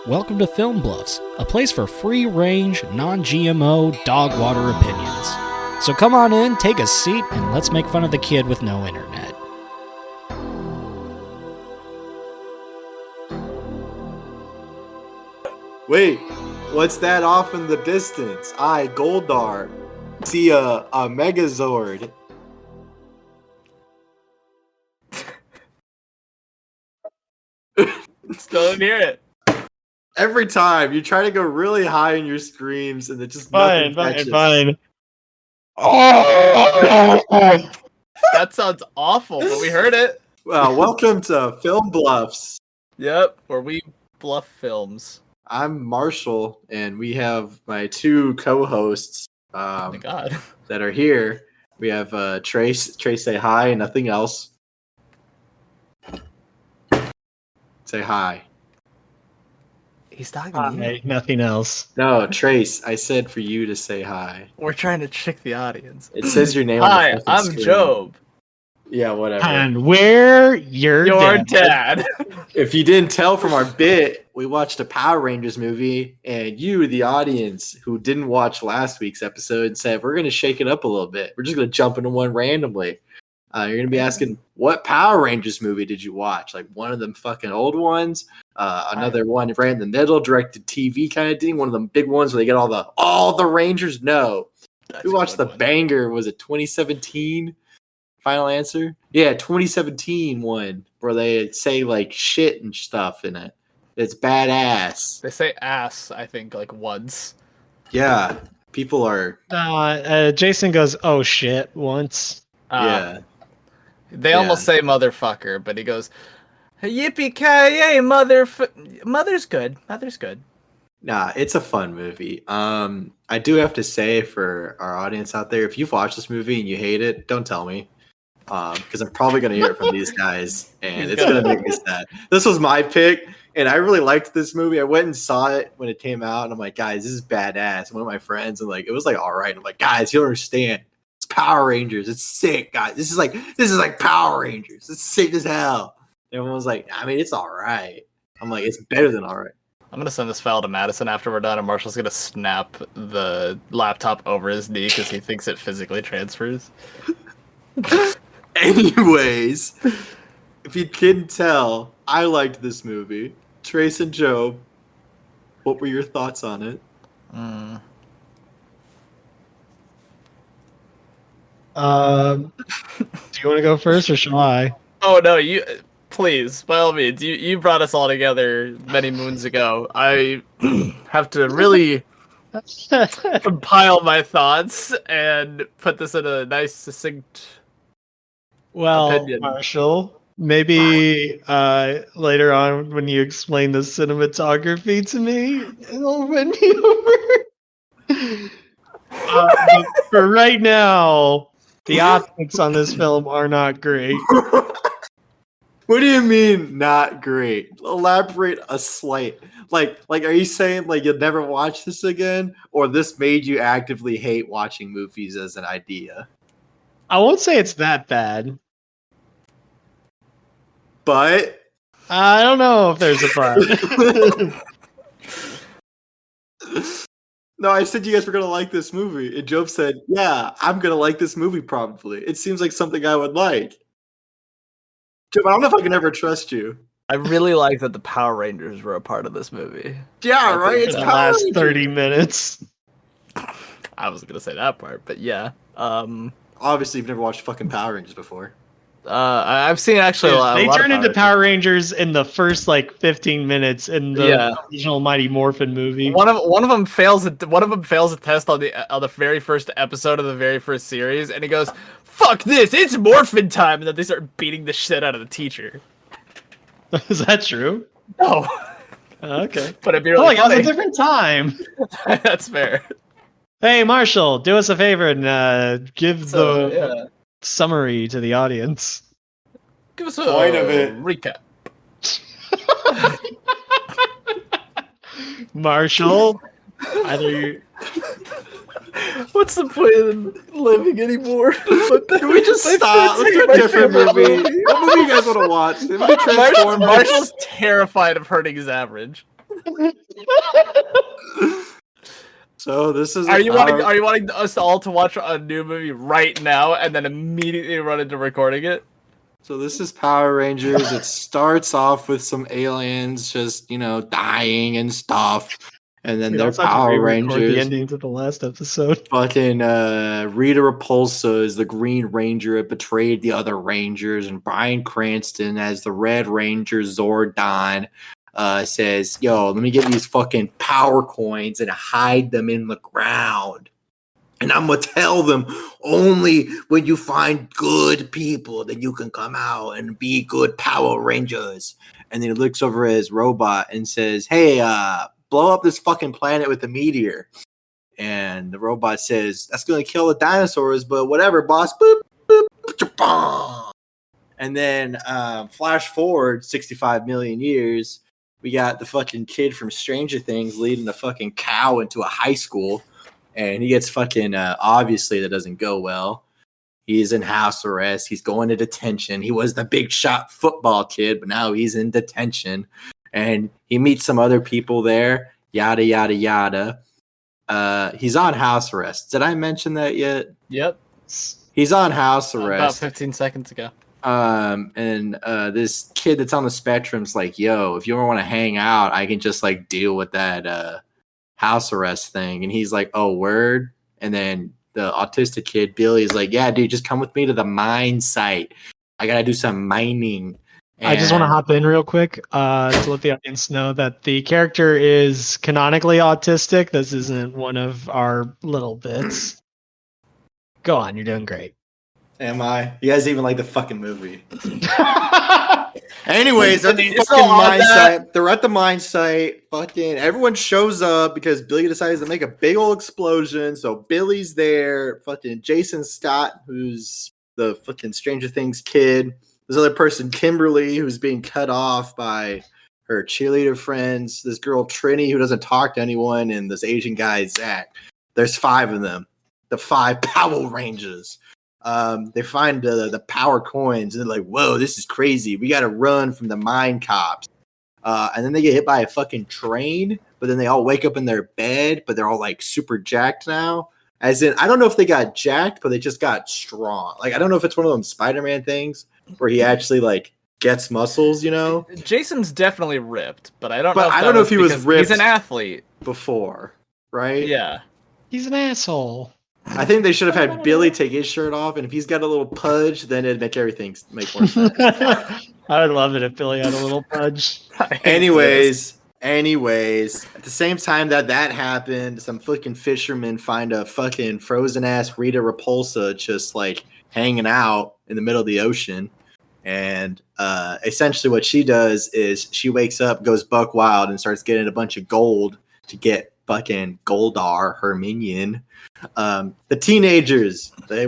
Welcome to Film Bluffs, a place for free-range, non-GMO, dog water opinions. So come on in, take a seat, and let's make fun of the kid with no internet. Wait, what's that off in the distance? Goldar. See a Megazord. Still didn't hear it. Every time you try to go really high in your screams and it just Fine. That sounds awful, but we heard it. Well, welcome to Film Bluffs. Yep, where we bluff films. I'm Marshall, and we have my two co-hosts Oh my god. that are here. We have Trace. Trace, say hi and nothing else. Say hi. He's talking to you. Hi, nothing else. No, Trace, I said for you to say hi. We're trying to trick the audience. It says your name Hi, on the I'm fucking screen. Jobe. Yeah, whatever. And we're your Dad. If you didn't tell from our bit, we watched a Power Rangers movie, and you, the audience, who didn't watch last week's episode, said, we're going to shake it up a little bit. We're just going to jump into one randomly. You're going to be asking, what Power Rangers movie did you watch? Like one of them fucking old ones? Another one right in the middle, directed TV kind of thing? One of them big ones where they get all the Rangers? No. We watched the banger, was it 2017? Final answer? Yeah, 2017 one where they say like shit and stuff in it. It's badass. They say ass, I think, like once. Yeah, people are. Jason goes, "Oh shit!" once. Yeah, They almost say motherfucker, but he goes, yippee-ki-yay, mother's good. Mother's good. nah, it's a fun movie. I do have to say for our audience out there, if you've watched this movie and you hate it, don't tell me. Because I'm probably going to hear it from these guys, and it's going to make me sad. This was my pick, and I really liked this movie. I went and saw it when it came out, and I'm like, guys, this is badass. One of my friends, and like, it was like, all right. I'm like, guys, you don't understand. It's Power Rangers. It's sick, guys. This is like Power Rangers. It's sick as hell. Everyone was like, I mean, it's all right. I'm like, it's better than all right. I'm going to send this file to Madison after we're done, and Marshall's going to snap the laptop over his knee because he thinks it physically transfers. Anyways, if you couldn't tell, I liked this movie. Trace and Jobe, what were your thoughts on it? Do you want to go first, or shall I? Oh no, you please, by all means. You brought us all together many moons ago. I have to really compile my thoughts and put this in a nice, succinct opinion. Marshall, maybe later on when you explain the cinematography to me, it'll win me over. But for right now, the optics on this film are not great. What do you mean not great? Elaborate a slight. Like are you saying like you'll never watch this again, or this made you actively hate watching movies as an idea? I won't say it's that bad. But I don't know if there's a but. no, I said you guys were gonna like this movie, and Job said, "Yeah, I'm gonna like this movie. Probably. It seems like something I would like." Job, I don't know if I can ever trust you. I really like that the Power Rangers were a part of this movie. Yeah, right. It's the Power last Rangers. 30 minutes. I wasn't gonna say that part, but yeah. Obviously, you've never watched fucking Power Rangers before. I've seen actually a lot. They of turn into Rangers. Power Rangers in the first like 15 minutes in the original Mighty Morphin movie. One of them fails. One of them fails a test on the very first episode of the very first series, and he goes, "Fuck this! It's Morphin time!" And then they start beating the shit out of the teacher. Is that true? No. Okay. But it'd be really that was a funny. different time. That's fair. Hey, Marshall, do us a favor and give the summary to the audience. Give us a Point of it. recap. Marshall, either you... What's the point of living anymore? Can we just stop? Let's do a different movie. What movie you guys want to watch? Maybe Transformers. Marshall's terrified of hurting his average. So this is Are you wanting us all to watch a new movie right now and then immediately run into recording it? So this is Power Rangers. It starts off with some aliens just, dying and stuff. And then We they're also have to Power re-record the Rangers. ending to the last episode. Fucking Rita Repulsa is the Green Ranger. It betrayed the other Rangers. And Bryan Cranston as the Red Ranger Zordon says, yo, let me get these fucking power coins and hide them in the ground. And I'm going to tell them only when you find good people that you can come out and be good Power Rangers. And then he looks over at his robot and says, hey, blow up this fucking planet with a meteor. And the robot says, that's going to kill the dinosaurs, but whatever, boss. Boop, boop, boop. And then flash forward 65 million years, we got the fucking kid from Stranger Things leading a fucking cow into a high school. And he gets fucking, obviously that doesn't go well. He's in house arrest. He's going to detention. He was the big shot football kid, but now he's in detention. And he meets some other people there, yada, yada, yada. He's on house arrest. Did I mention that yet? Yep. He's on house About arrest. 15 seconds ago. And this kid that's on the spectrum's like, yo, if you ever want to hang out, I can just like deal with that house arrest thing. And he's like, oh, word. And then the autistic kid Billy is like, yeah, dude, just come with me to the mine site. I gotta do some mining. I just want to hop in real quick to let the audience know that the character is canonically autistic. This isn't one of our little bits. Go on, you're doing great. Am I? You guys even like the fucking movie? Anyways, at the It's fucking all on mine that. site. They're at the mine site. Fucking everyone shows up because Billy decides to make a big old explosion. So Billy's there. Fucking Jason Scott, who's the fucking Stranger Things kid. This other person, Kimberly, who's being cut off by her cheerleader friends. This girl, Trini, who doesn't talk to anyone. And this Asian guy, Zach. There's 5 of them. The 5 Power Rangers. They find the power coins and they're like, whoa, this is crazy. We got to run from the mine cops. And then they get hit by a fucking train, but then they all wake up in their bed, but they're all like super jacked now. As in, I don't know if they got jacked, but they just got strong. Like, I don't know if it's one of them Spider-Man things where he actually like gets muscles, Jason's definitely ripped, but I don't But know if I that don't know if he was because ripped He's an athlete. before, right? Yeah. He's an asshole. I think they should have had Billy take his shirt off, and if he's got a little pudge, then it'd make everything make more sense. I would love it if Billy had a little pudge. Anyways, at the same time that happened, some fucking fishermen find a fucking frozen ass Rita Repulsa just like hanging out in the middle of the ocean. And essentially what she does is she wakes up, goes buck wild, and starts getting a bunch of gold to get fucking Goldar, her minion. The teenagers, they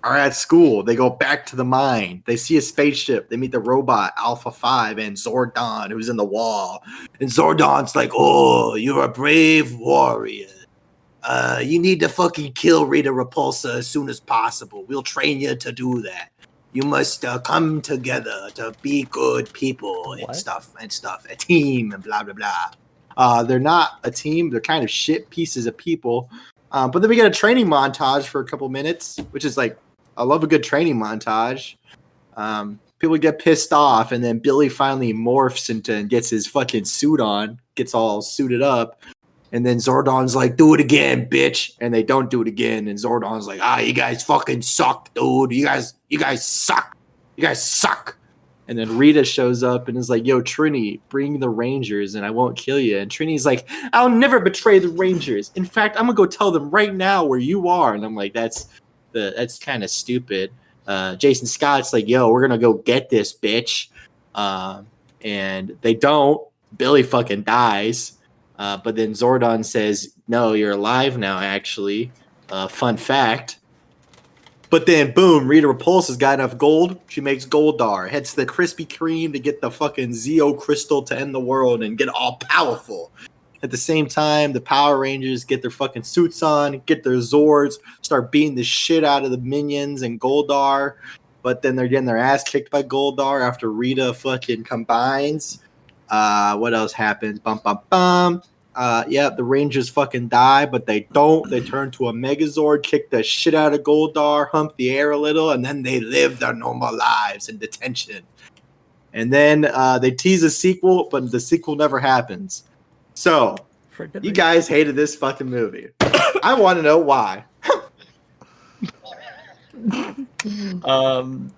are at school. They go back to the mine. They see a spaceship. They meet the robot Alpha 5 and Zordon, who's in the wall. And Zordon's like, oh, you're a brave warrior. You need to fucking kill Rita Repulsa as soon as possible. We'll train you to do that. You must come together to be good people and stuff. A team and blah, blah, blah. They're not a team. They're kind of shit pieces of people. But then we get a training montage for a couple minutes, which is like, I love a good training montage. People get pissed off, and then Billy finally morphs into and gets his fucking suit on, gets all suited up. And then Zordon's like, do it again, bitch. And they don't do it again. And Zordon's like, you guys fucking suck, dude. You guys suck. You guys suck. And then Rita shows up and is like, yo, Trini, bring the Rangers and I won't kill you. And Trini's like, I'll never betray the Rangers. In fact, I'm going to go tell them right now where you are. And I'm like, that's kind of stupid. Jason Scott's like, yo, we're going to go get this bitch. And they don't. Billy fucking dies. But then Zordon says, no, you're alive now, actually. Fun fact. But then, boom, Rita Repulsa's got enough gold. She makes Goldar. Heads to the Krispy Kreme to get the fucking Zeo crystal to end the world and get all powerful. At the same time, the Power Rangers get their fucking suits on, get their Zords, start beating the shit out of the minions and Goldar. But then they're getting their ass kicked by Goldar after Rita fucking combines. What else happens? Bum bum bum. Yeah, the Rangers fucking die, but they don't. They turn to a Megazord, kick the shit out of Goldar, hump the air a little, and then they live their normal lives in detention. And then they tease a sequel, but the sequel never happens. So, you guys hated this fucking movie. I want to know why. Well,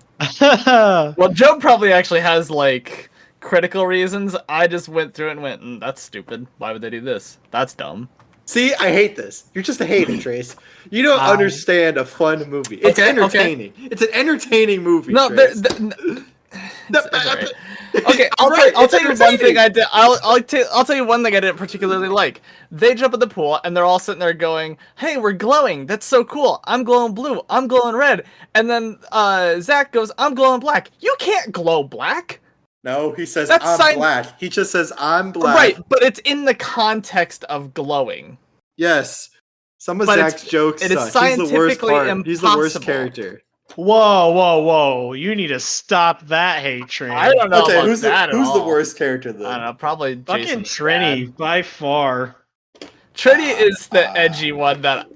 Joe probably actually has like critical reasons. I just went through it and went, "That's stupid. Why would they do this? That's dumb." See, I hate this. You're just a hater, Trace. You don't understand a fun movie. It's entertaining. Okay. It's an entertaining movie. No, Trace. Right. Okay, I'll tell you one thing I did. I'll tell you one thing I didn't particularly like. They jump in the pool and they're all sitting there going, "Hey, we're glowing. That's so cool. I'm glowing blue. I'm glowing red." And then Zach goes, "I'm glowing black." You can't glow black. No, he says I'm black. He just says I'm black. Right, but it's in the context of glowing. Yes. Some of Zach's jokes suck. He's the worst part. He's the worst character. Whoa. You need to stop that hate train. I don't know about who's that who's the worst character then? I don't know, probably fucking Trini by far. Trini is the edgy one that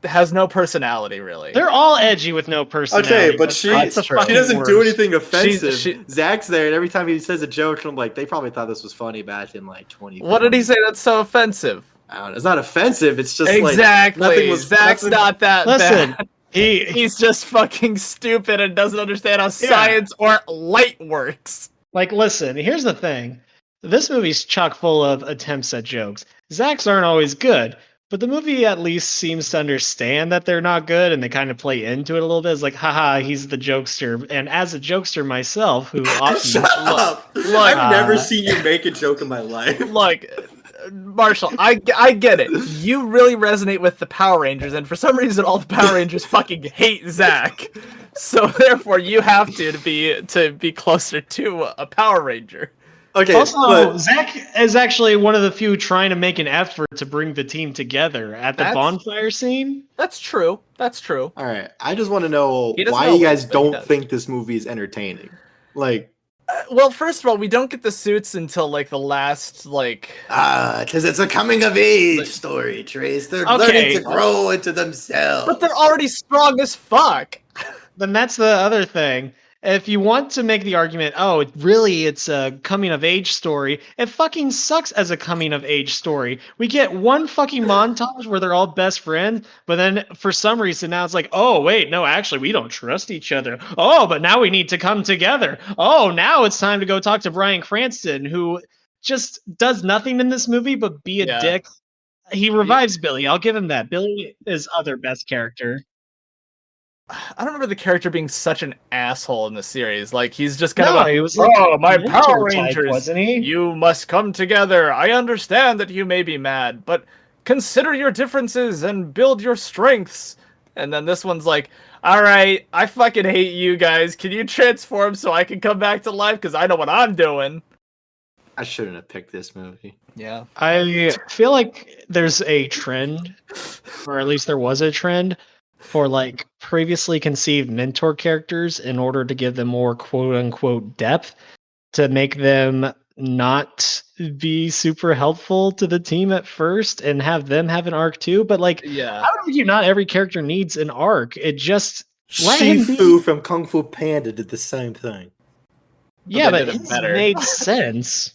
has no personality, really. They're all edgy with no personality. Okay, but she doesn't do anything offensive. Zach's there, and every time he says a joke, I'm like, they probably thought this was funny back in like 20. What did he say that's so offensive? I don't know. It's not offensive. It's just exactly. Like nothing was. Zach's not that Listen, bad. He's just fucking stupid and doesn't understand how science or light works. Like, listen, here's the thing. This movie's chock full of attempts at jokes. Zach's aren't always good, but the movie at least seems to understand that they're not good, and they kind of play into it a little bit. It's like, haha, he's the jokester. And as a jokester myself, who often... Shut up! Look, I've never seen you make a joke in my life. Look, Marshall, I get it. You really resonate with the Power Rangers, and for some reason, all the Power Rangers fucking hate Zach. So therefore, you have to be closer to a Power Ranger. Okay. Also, Zach is actually one of the few trying to make an effort to bring the team together at the bonfire scene. That's true. All right. I just want to know why you guys don't think this movie is entertaining. Like, well, first of all, we don't get the suits until like the last because it's a coming of age story, Trace. They're learning to grow into themselves. But they're already strong as fuck. Then that's the other thing. If you want to make the argument, it's a coming of age story, it fucking sucks as a coming of age story. We get one fucking montage where they're all best friends, but then for some reason now it's like, oh, wait, no, actually, we don't trust each other. Oh, but now we need to come together. Oh, now it's time to go talk to Bryan Cranston, who just does nothing in this movie but be a dick. He revives Billy. I'll give him that. Billy is other best character. I don't remember the character being such an asshole in the series. Like, he's just kind of he was like my Power Rangers, type, wasn't he? You must come together. I understand that you may be mad, but consider your differences and build your strengths. And then this one's like, all right, I fucking hate you guys. Can you transform so I can come back to life? Because I know what I'm doing. I shouldn't have picked this movie. Yeah. I feel like there's a trend, or at least there was a trend, for like previously conceived mentor characters in order to give them more quote unquote depth, to make them not be super helpful to the team at first and have them have an arc too. But like, I would argue not every character needs an arc. It just Shifu from Kung Fu Panda did the same thing. But it made sense.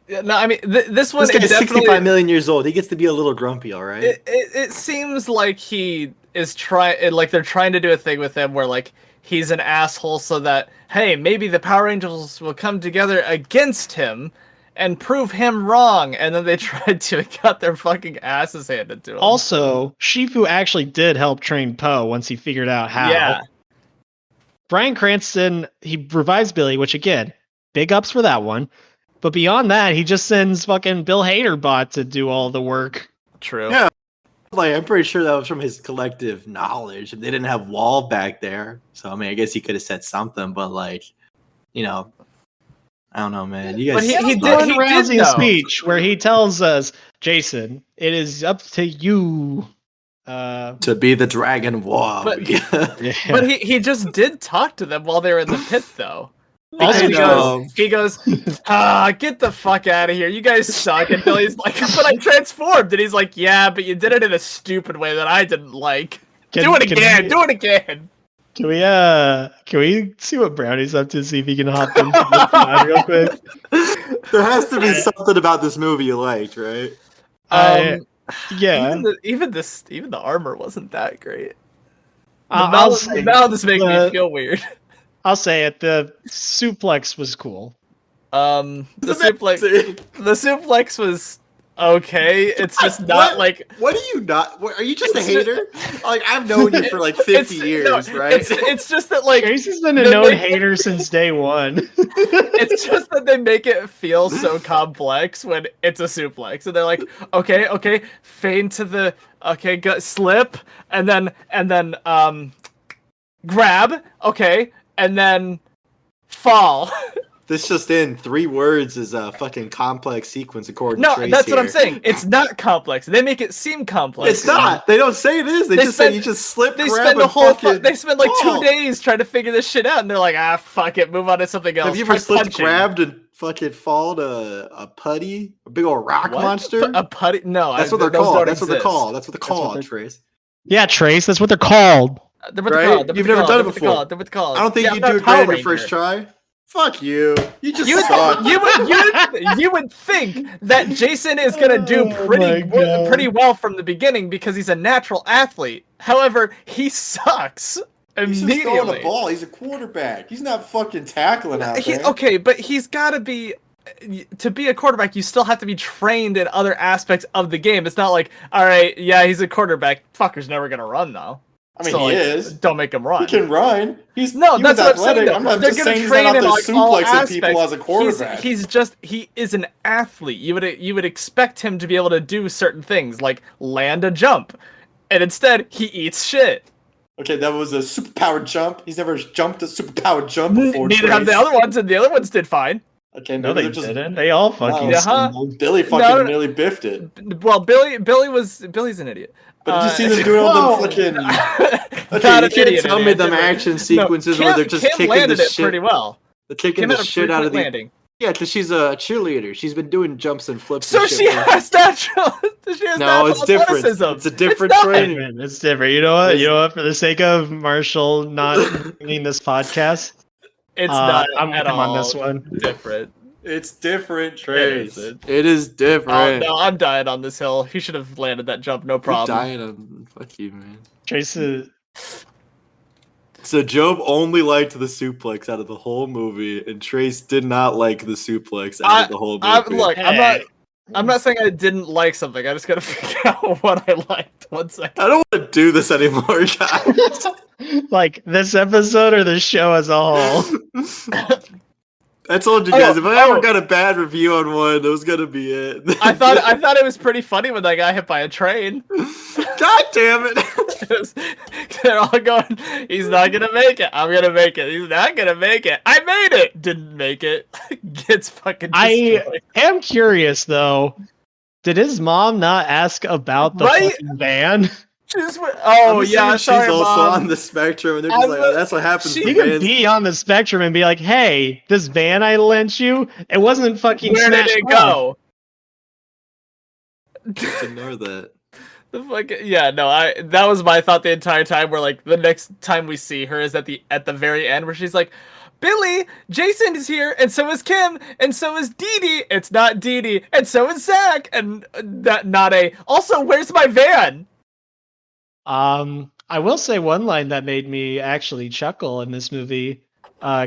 No, I mean this one. This guy's 65 million years old. He gets to be a little grumpy, all right. It seems like he is they're trying to do a thing with him where like he's an asshole, so that hey, maybe the Power Rangers will come together against him and prove him wrong, and then they tried to got their fucking asses handed to him. Also, Shifu actually did help train Poe once he figured out how. Yeah. Bryan Cranston, he revives Billy, which again, big ups for that one. But beyond that, he just sends fucking Bill Haderbot to do all the work. True. Yeah. Like, I'm pretty sure that was from his collective knowledge. They didn't have Wall back there. So, I mean, I guess he could have said something, but like, you know, I don't know, man. You guys he did one rousing speech where he tells us, Jason, it is up to you to be the Dragon Wall. But he just did talk to them while they were in the pit, though. Because I know. he goes, get the fuck out of here. You guys suck. And Billy's like, but I transformed. And he's like, yeah, but you did it in a stupid way that I didn't like. Do it again. Do it again. Can we see what Brownie's up to? See if he can hop into the pod real quick. There has to be something about this movie you liked, right? Yeah. Even the armor wasn't that great. I'll say Now this makes me feel weird. I'll say it. The suplex was cool. The suplex was okay. It's just not like. What are you not? Are you just a hater? Like I've known you for like 50 years, right? It's just that like Casey's been a known hater since day one. It's just that they make it feel so complex when it's a suplex, and they're like, okay, feign to the slip, and then grab, okay, and then fall. This just in 3 words is a fucking complex sequence according to Trace that's here. what I'm saying. It's not complex. They make it seem complex. It's not. They don't say it is. They just say you just slip, They grab, spend the and whole. fucking They spend like fall. 2 days trying to figure this shit out, and they're like, fuck it, move on to something else. Have you Try ever slipped, punching. grabbed, and fucking fall to a putty? A big old rock What? monster? A putty? No, That's what they're those called. don't That's what they're exist. called. That's what they're called, they're- Trace. Yeah, Trace, that's what they're called. They're what Right? they're called. You've never done it before. They're what they're called. I don't think Yeah, you I'm do not it Power great in your Ranger. first try. Fuck you. You just You suck. you would think that Jason is gonna do Oh pretty my God. pretty well from the beginning because he's a natural athlete. However, he sucks He's just throwing immediately. a ball. He's a quarterback. He's not fucking tackling out there. Okay, but he's got to be. To be a quarterback, you still have to be trained in other aspects of the game. It's not like, all right, yeah, he's a quarterback. Fucker's never gonna run though. I mean, So, he like, is. Don't make him run. He can run. He That's was what I'm saying. athletic. though. I'm not They're just gonna saying he's train not out in there like all suplexing people aspects. as a quarterback. He is an athlete. You would expect him to be able to do certain things like land a jump, and instead he eats shit. Okay, that was a superpowered jump. He's never jumped a superpowered jump before. Neither have the Trace. other ones, and the other ones did fine. Okay, No, maybe they they're just didn't. They all fucking Wow. stumbled. Billy fucking No. nearly biffed it. Well, Billy's an idiot. But did you see them doing all them fucking? Okay, Not you an can't idiot, tell an me them idiot. action No, sequences where they're just Kim kicking landed the it shit. pretty well. They're kicking Kim the had a shit out of the. landing. Yeah, because she's a cheerleader. She's been doing jumps and flips. So and shit she for- has natural. She has No, natural it's different. athleticism. It's a different not. training. It's different. You know what? You know what? For the sake of Marshall not doing this podcast, It's not I'm at with him all on this one. different. It's different, Trace. It is Oh, different. no, I'm dying on this hill. He should have landed that jump, no I'm problem. dying on. Fuck you, man. Trace is So Jobe only liked the suplex out of the whole movie, and Trace did not like the suplex out of the whole movie. Look, Hey. I'm not saying I didn't like something. I just gotta figure out what I liked. 1 second. I don't want to do this anymore, guys. like this episode or the show as a whole. I told you guys, if I ever oh. got a bad review on one, that was gonna be it. I thought it was pretty funny when that guy hit by a train. God damn it! They're all going, he's not gonna make it. I'm gonna make it. He's not gonna make it. I made it. Didn't make it. Gets fucking destroyed. I am curious though. Did his mom not ask about the Right? fucking van? Oh I'm yeah, assuming sorry, she's also Mom. on the spectrum, and they're just like, oh, that's what happens. She to You could fans. be on the spectrum and be like, "Hey, this van I lent you, it wasn't fucking Where did smashed it up." go? Just ignore that. The fuck, yeah, no, that was my thought the entire time. Where like the next time we see her is at the very end, where she's like, "Billy, Jason is here, and so is Kim, and so is Dee Dee. It's not Dee Dee, and so is Zach, and that not a. Also, where's my van?" I will say one line that made me actually chuckle in this movie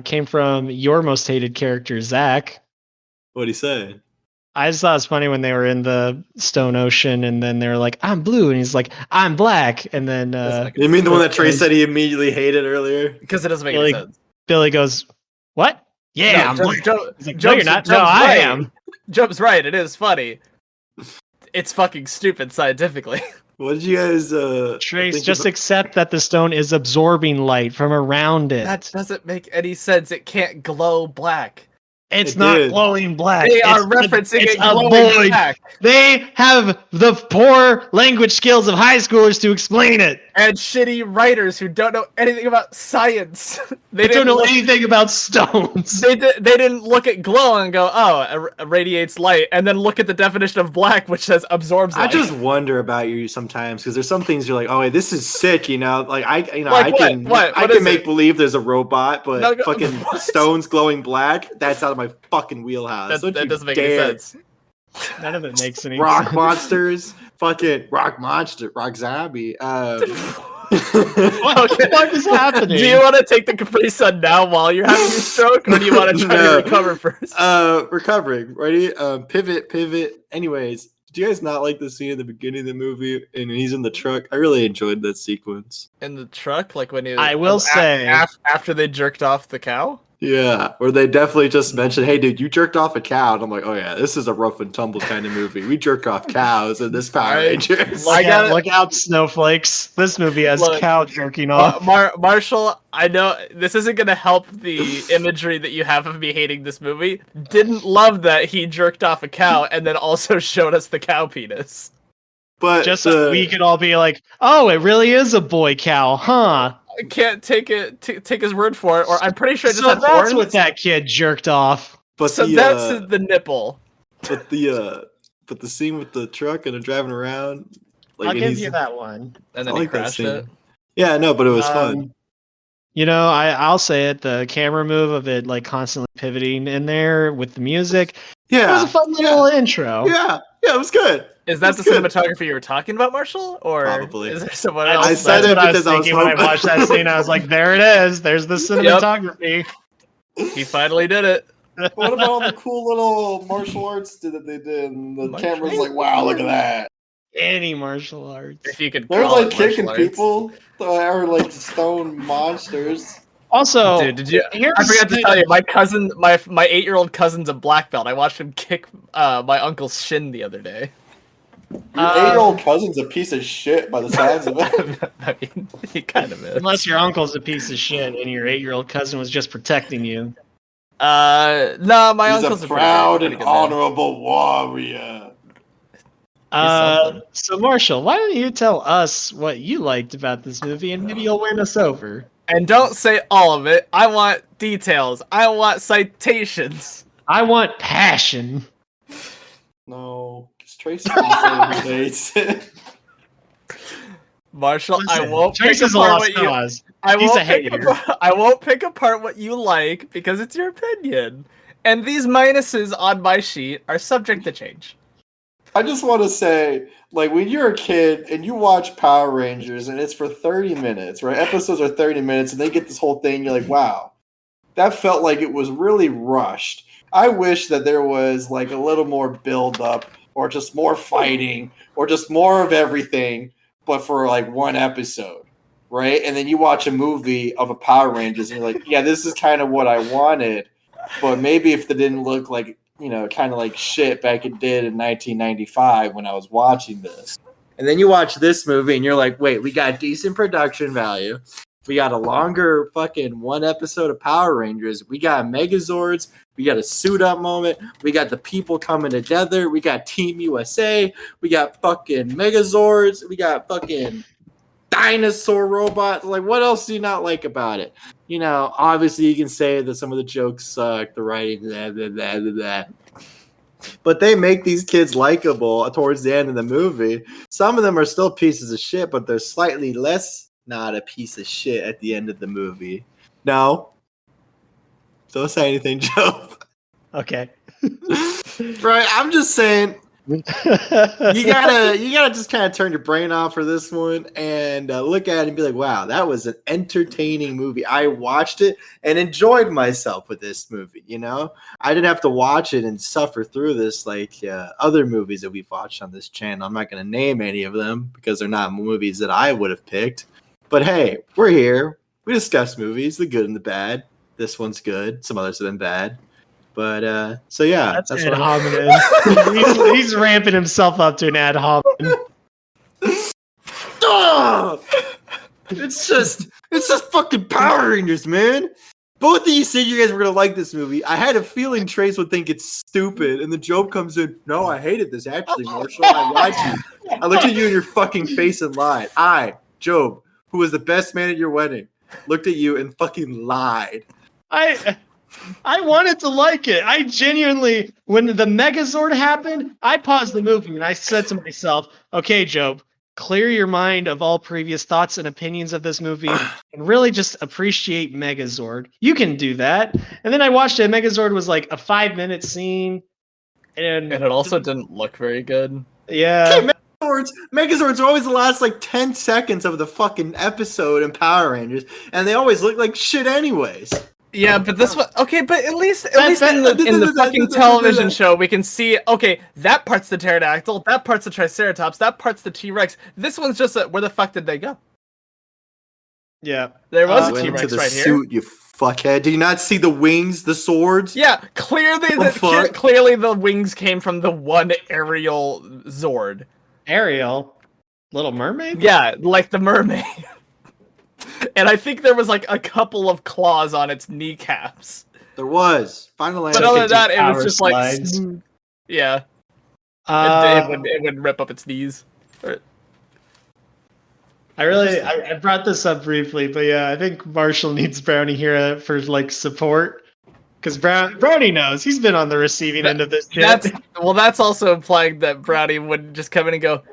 came from your most hated character, Zach. What'd he say? I just thought it was funny when they were in the Stone Ocean, and then they were like, "I'm blue," and he's like, "I'm black," and then You mean the one that Trey said he immediately hated earlier? Because it doesn't make Billy- any sense. Billy goes, "What? Yeah, I'm black." He's like, "No, you're not. No, I am." Jobe's right. It is funny. It's fucking stupid scientifically. What did you guys Trace, think just about- accept that the stone is absorbing light from around it. That doesn't make any sense. It can't glow black. It's It not did. glowing black. They are It's- referencing it's it a glowing void. black. They have the poor language skills of high schoolers to explain it. And shitty writers who don't know anything about science. They don't know anything about stones. They didn't look at glow and go, oh, it radiates light, and then look at the definition of black, which says absorbs light. I just wonder about you sometimes because there's some things you're like, oh, wait, this is sick, you know. Like I Like what? I What can is make it? believe there's a robot, but No, fucking what? stones glowing black, that's out of my fucking wheelhouse. Don't that you doesn't make dare. any sense. None of it makes any Rock sense. monsters, fucking rock monster, rock zombie. What the fuck is happening? Do you want to take the Capri Sun now while you're having your stroke, or do you want to try No. to recover first? Recovering. Ready? Pivot. Anyways, do you guys not like the scene at the beginning of the movie and he's in the truck? I really enjoyed that sequence. In the truck, like when you. I will say- after they jerked off the cow. Yeah, where they definitely just mentioned, "Hey, dude, you jerked off a cow," and I'm like, "Oh yeah, this is a rough and tumble kind of movie. We jerk off cows in this Power Rangers." Look out, snowflakes. This movie has Look, cow jerking off. Marshall, I know this isn't going to help the imagery that you have of me hating this movie. Didn't love that he jerked off a cow and then also showed us the cow penis. But Just so we could all be like, oh, it really is a boy cow, huh? I can't take his word for it, or I'm pretty sure it just So had that's horns. what that kid jerked off. So that's the nipple. but the scene with the truck and they're driving around. Like, I'll and give he's- you that one. And then I he like that crashed scene. it. Yeah, no, but it was fun. You know, I'll say it. The camera move of it, like constantly pivoting in there with the music. It was Yeah, a fun little intro. yeah, it was good. Is that the That's good. cinematography you were talking about, Marshall? Or Probably. is there someone I else? I said That's it what I was because I was thinking when I hoping- watched that scene. I was like, there it is. There's the cinematography. He finally did it. What about all the cool little martial arts that they did? And the Martial camera's like, wow, look at that. Any martial arts. If you could They're call like it martial kicking arts. people or like stone monsters. Also, Dude, did you? here's I forgot to the- tell you, my cousin, my 8-year-old cousin's a black belt. I watched him kick my uncle's shin the other day. Your 8-year-old cousin's a piece of shit by the sounds of it. I mean, he kind of is. Unless your uncle's a piece of shit and your 8-year-old cousin was just protecting you. No, my He's uncle's a a proud pretty and good man. honorable warrior. something. So Marshall, why don't you tell us what you liked about this movie and maybe you'll win us over? And don't say all of it. I want details. I want citations. I want passion. No, because Tracy hates it. Marshall, I Listen, won't pick Trace is a apart lost what you. cause. I He's won't a pick hater. apart, I won't pick apart what you like because it's your opinion. And these minuses on my sheet are subject to change. I just want to say, like, when you're a kid and you watch Power Rangers and it's for 30 minutes, right? Episodes are 30 minutes and they get this whole thing, you're like, wow, that felt like it was really rushed. I wish that there was, like, a little more build up or just more fighting or just more of everything, but for, like, one episode, right? And then you watch a movie of a Power Rangers and you're like, yeah, this is kind of what I wanted, but maybe if they didn't look like, you know, kind of like shit back it did in 1995 when I was watching this. And then you watch this movie and you're like, wait, we got decent production value. We got a longer fucking one episode of Power Rangers. We got Megazords. We got a suit up moment. We got the people coming together. We got Team USA. We got fucking Megazords. We got fucking dinosaur robots. Like, what else do you not like about it? You know, obviously you can say that some of the jokes suck, the writing, but they make these kids likable towards the end of the movie. Some of them are still pieces of shit, but they're slightly less not a piece of shit at the end of the movie. No. Don't say anything, Joe. Okay. Right, I'm just saying, you gotta just kind of turn your brain off for this one and look at it and be like, wow, that was an entertaining movie. I watched it and enjoyed myself with this movie. You know, I didn't have to watch it and suffer through this like other movies that we've watched on this channel. I'm not going to name any of them because they're not movies that I would have picked. But hey, we're here. We discuss movies, the good and the bad. This one's good. Some others have been bad. But so yeah, That's that's ad what I'm- hominem. he's ramping himself up to an ad hominem. Ugh! It's just fucking Power Rangers, man. Both of you said you guys were gonna like this movie. I had a feeling Trace would think it's stupid, and then Jobe comes in. No, I hated this actually, Marshall. I lied to you. I looked at you in your fucking face and lied. I, Jobe, who was the best man at your wedding, looked at you and fucking lied. I wanted to like it. I genuinely, when the Megazord happened, I paused the movie and I said to myself, "Okay, Jobe, clear your mind of all previous thoughts and opinions of this movie and really just appreciate Megazord. You can do that." And then I watched it. Megazord was like a 5-minute scene, and it also didn't look very good. Yeah. Okay, Megazords are always the last like 10 seconds of the fucking episode in Power Rangers, and they always look like shit anyways. Yeah, but this one, okay, but at least in the fucking television show, we can see, okay, that part's the pterodactyl, that part's the triceratops, that part's the T-Rex. This one's just where the fuck did they go? Yeah. There was a Went T-Rex into the right suit, here. you fuckhead. Did you not see the wings, the swords? Yeah, clearly the wings came from the one aerial Zord. Ariel? Little Mermaid? Yeah, like the mermaid. And I think there was like a couple of claws on its kneecaps. There was. Finally, But other than that, it was power just slides. like, yeah. It would rip up its knees. I brought this up briefly, but yeah, I think Marshall needs Brownie here for like support. Because Brownie knows. He's been on the receiving end of this shit. That's also implying that Brownie would just come in and go,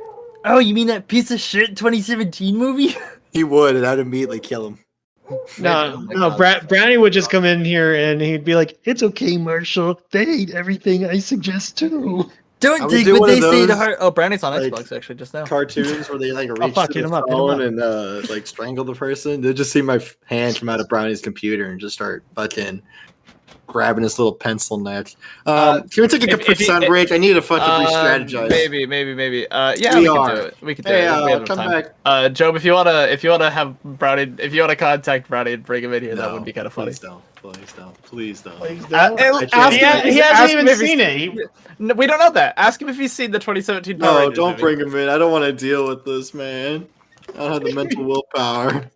"Oh, you mean that piece of shit 2017 movie?" he would, and I'd immediately kill him. No, Brownie would just come in here and he'd be like, "It's okay, Marshall. They hate everything I suggest too." Don't take what what they they say say to to heart. Oh, Brownie's on like, Xbox actually just now. Cartoons where they like reach fuck, to hit the him up, hit him phone up. and like strangle the person. They'll just see my hand come out of Brownie's computer and just start fucking grabbing his little pencil neck. Can we take a if quick you- sun break? I need to fucking re-strategize. Maybe. Yeah, We we can are. do it. We can do Hey, it. We have come time. back. Jobe, if you wanna have Brownie, if you wanna contact Brownie and bring him in here, that would be kind of funny. Please don't. Please don't. He hasn't even seen it. No, we don't know that. Ask him if he's seen the 2017 Power No, Rangers don't movie. bring him in. I don't want to deal with this, man. I don't have the mental willpower.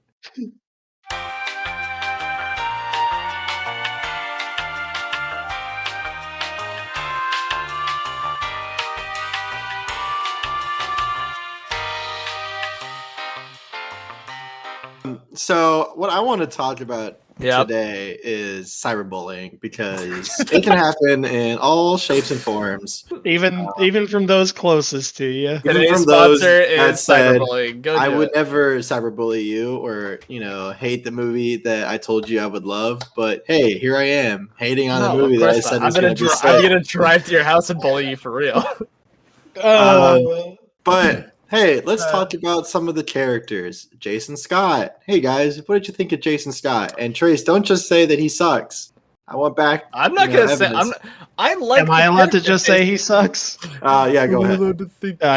So, what I want to talk about Yep. today is cyberbullying because it can happen in all shapes and forms. Even from those closest to you. Even Today's from those sponsor that is said, cyberbullying. Go I do would it. never cyberbully you or, hate the movie that I told you I would love. But hey, here I am hating on No, a of movie that I course said not. was I'm going to be I'm sick. gonna drive to your house and bully you for real. But hey, let's talk about some of the characters. Jason Scott. Hey guys, what did you think of Jason Scott? And Trace, don't just say that he sucks. I want back. I'm not gonna say. evidence. I like. Am I allowed to just say he sucks? Yeah, go ahead.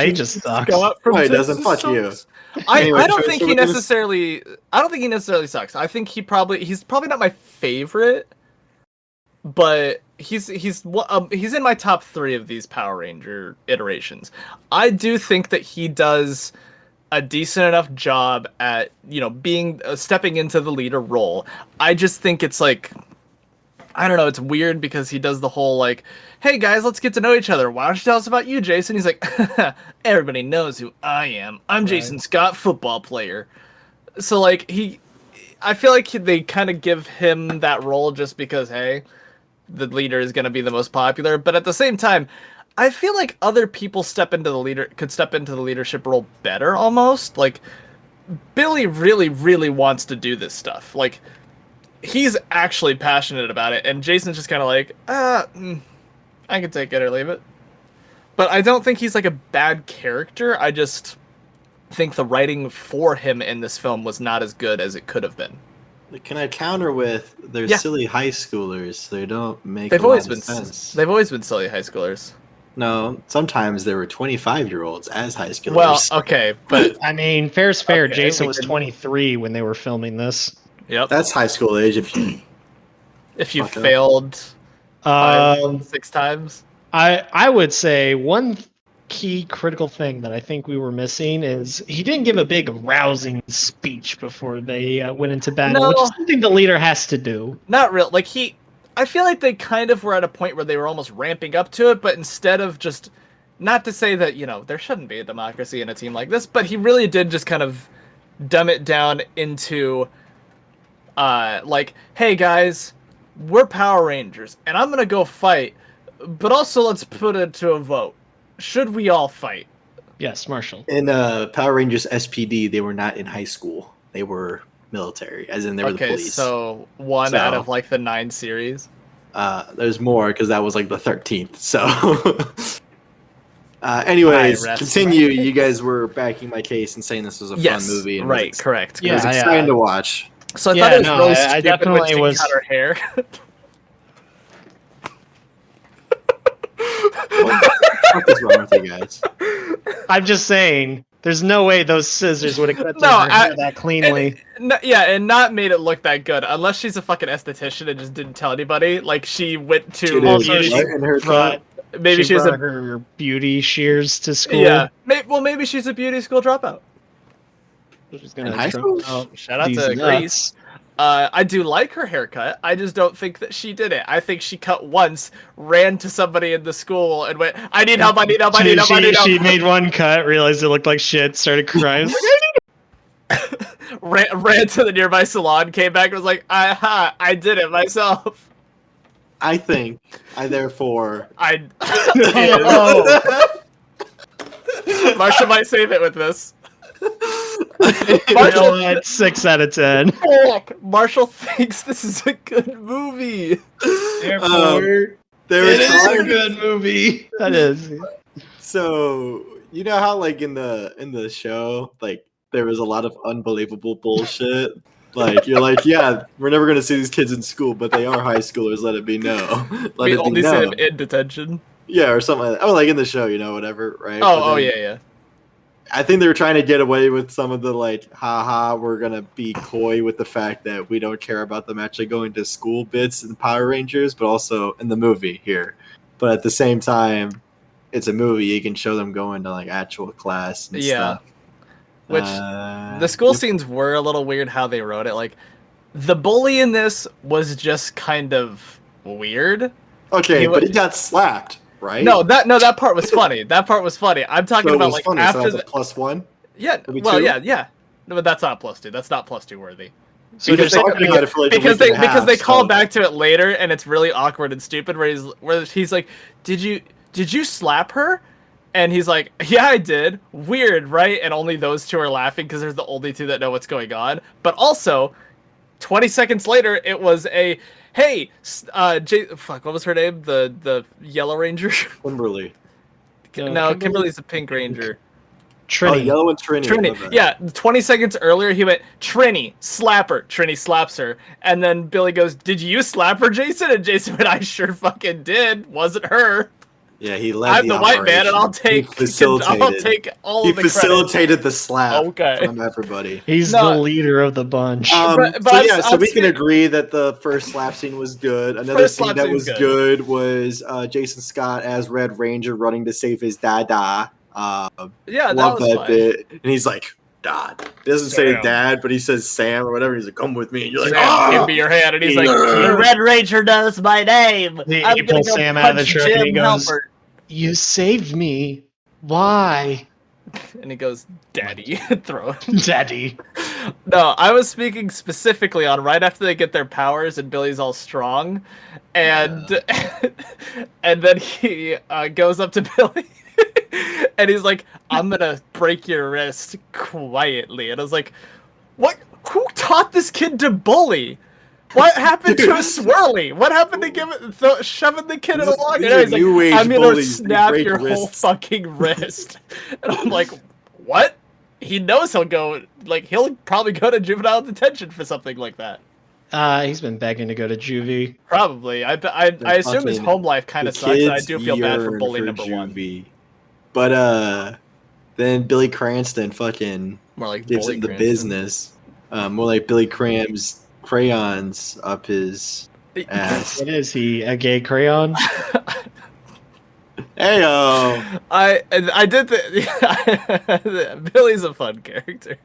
He just sucks. No, he doesn't. Fuck you. Anyway, I don't Trace, think what he we're gonna necessarily. I don't think he necessarily sucks. I think he's probably not my favorite, but he's in my top 3 of these Power Ranger iterations. I do think that he does a decent enough job at being stepping into the leader role. I just think it's like, I don't know, it's weird because he does the whole like, "Hey guys, let's get to know each other. Why don't you tell us about you, Jason?" He's like, "Everybody knows who I am. I'm Jason Scott, football player." So like I feel like they kind of give him that role just because, hey, the leader is going to be the most popular. But at the same time, I feel like other people could step into the leadership role better almost. Like Billy really, really wants to do this stuff. Like he's actually passionate about it, and Jason's just kind of like, I can take it or leave it. But I don't think he's like a bad character. I just think the writing for him in this film was not as good as it could have been. Can I counter with they're silly high schoolers? They don't make. They've a always lot been of sense. They've always been silly high schoolers. No, sometimes there were 25-year-olds as high schoolers. Well, okay, but I mean, fair's fair. Okay, Jason we was can- 23 when they were filming this. yep. that's high school age. If If you fuck up. failed Um, 6 times. I would say one key critical thing that I think we were missing is he didn't give a big rousing speech before they went into battle, which No. is something the leader has to do. Not real. Like I feel like they kind of were at a point where they were almost ramping up to it, but instead of just, not to say that, there shouldn't be a democracy in a team like this, but he really did just kind of dumb it down into, like, hey guys, we're Power Rangers, and I'm gonna go fight, but also let's put it to a vote. Should we all fight? Yes, Marshall. In Power Rangers SPD, they were not in high school. They were military, as in they were the police. So one out of like the 9 series. There's more because that was like the 13th. So, anyways, continue. You guys were backing my case and saying this was a fun movie. And Right, correct. It was exciting to watch. So I thought it was really stupid definitely when she was. cut her hair. What the fuck is wrong with you guys? I'm just saying, there's no way those scissors would have cut her hair that cleanly. And not made it look that good, unless she's a fucking esthetician and just didn't tell anybody. Like she went to maybe she was her beauty shears to school. Yeah, maybe she's a beauty school dropout. She's gonna in high school? Shout out to Grace. I do like her haircut. I just don't think that she did it. I think she cut once, ran to somebody in the school, and went, I need help, I need help, I need help, I need help. She made one cut, realized it looked like shit, started crying. ran to the nearby salon, came back, and was like, aha, I did it myself. I think, Therefore... Marsha might save it with this. Marshall, 6 out of 10. Marshall thinks this is a good movie. Therefore, it is a good movie. That is. So you know how like in the show, like there was a lot of unbelievable bullshit. Like you're like, yeah, we're never gonna see these kids in school, but they are high schoolers. Let it be known. We only see them in detention. Yeah, or something like that. Oh, like in the show, whatever, right? Oh, yeah. I think they were trying to get away with some of the like, haha, we're gonna be coy with the fact that we don't care about them actually going to school bits in Power Rangers, but also in the movie here. But at the same time, it's a movie. You can show them going to like actual class and stuff. Which the school scenes were a little weird how they wrote it. Like the bully in this was just kind of weird. Okay, but he got slapped. Right? No, that part was funny. That part was funny. I'm talking about like funny, after so that's a +1. Yeah, well, yeah. No, but that's not +2. That's not +2 worthy. So because they call back to it later, and it's really awkward and stupid. Where he's like, "Did you slap her?" And he's like, "Yeah, I did." Weird, right? And only those two are laughing because they're the only two that know what's going on. But also, 20 seconds later, it was a, hey, what was her name? The Yellow Ranger? Kimberly. No, Kimberly's the Pink Ranger. Trini. Oh, Yellow and Trini. Yeah, 20 seconds earlier, he went, Trini, slap her. Trini slaps her. And then Billy goes, did you slap her, Jason? And Jason went, I sure fucking did. Wasn't her. Yeah, he led I'm the white man, and I'll take all of the credit. He facilitated the slap from everybody. He's the leader of the bunch. So we can agree that the first slap scene was good. Another scene that was good was Jason Scott as Red Ranger running to save his dada. That love was that fun. bit. And he's like, Dad. He doesn't say dad, but he says Sam or whatever. He's like, come with me. And you're like, Sam, give me your hand. And he's like, the Red Ranger knows my name. He pulls Sam out of the truck and he goes, you saved me. Why? And he goes, Daddy. Throw it. Daddy. No, I was speaking specifically on right after they get their powers and Billy's all strong. And and then he goes up to Billy. And he's like, I'm gonna break your wrist quietly. And I was like, what? Who taught this kid to bully? What happened to a swirly? What happened to shoving the kid in a log? And he's like, I'm gonna snap your whole fucking wrist. And I'm like, what? He knows he'll probably go to juvenile detention for something like that. He's been begging to go to juvie. Probably. I assume his home life kind of sucks. And I do feel bad for bully number juvie. 1. But then Billy Cranston fucking more like gives him the business. More like Billy crams crayons up his ass. What is he, a gay crayon? Heyo. I did the Billy's a fun character.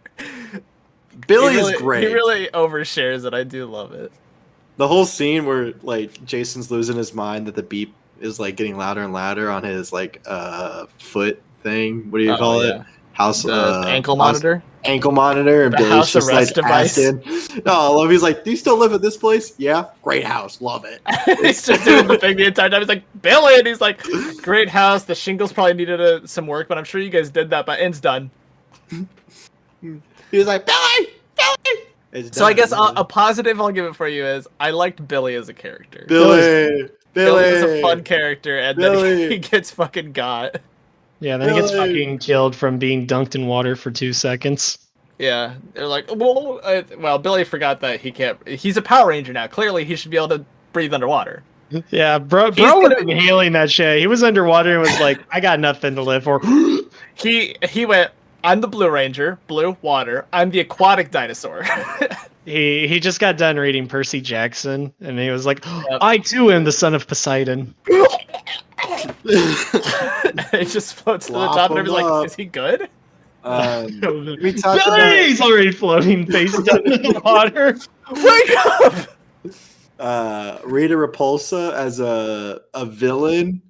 Billy's great. He really overshares it. I do love it. The whole scene where like Jason's losing his mind that the beep is like getting louder and louder on his like foot thing. What do you call it? House ankle monitor. Ankle monitor, and The Billy's house just like arrest device. asking. No, I love. He's like, "Do you still live at this place?" Yeah, great house, love it. He's just doing the thing the entire time. He's like, Billy, and he's like, great house. The shingles probably needed some work, but I'm sure you guys did that. But it's done. He was like, "Billy, Billy." It's So I done, guess man. a positive I'll give it for you is I liked Billy as a character. Billy was a fun character, and then Billy. he gets fucking got. Yeah, then he gets Billy. fucking killed from being dunked in water for 2 seconds. Yeah, they're like, well, Billy forgot that he can't. He's a Power Ranger now. Clearly, he should be able to breathe underwater. Yeah, bro He's was gonna- inhaling that shit. He was underwater and was like, I got nothing to live for. He went. I'm the Blue Ranger, blue water. I'm the aquatic dinosaur. He just got done reading Percy Jackson, and he was like, I too am the son of Poseidon. It just floats to the Flop top, and him everyone's up. like, "Is he good?" We talked about He's already floating face down in the water. Wake up! Rita Repulsa as a villain.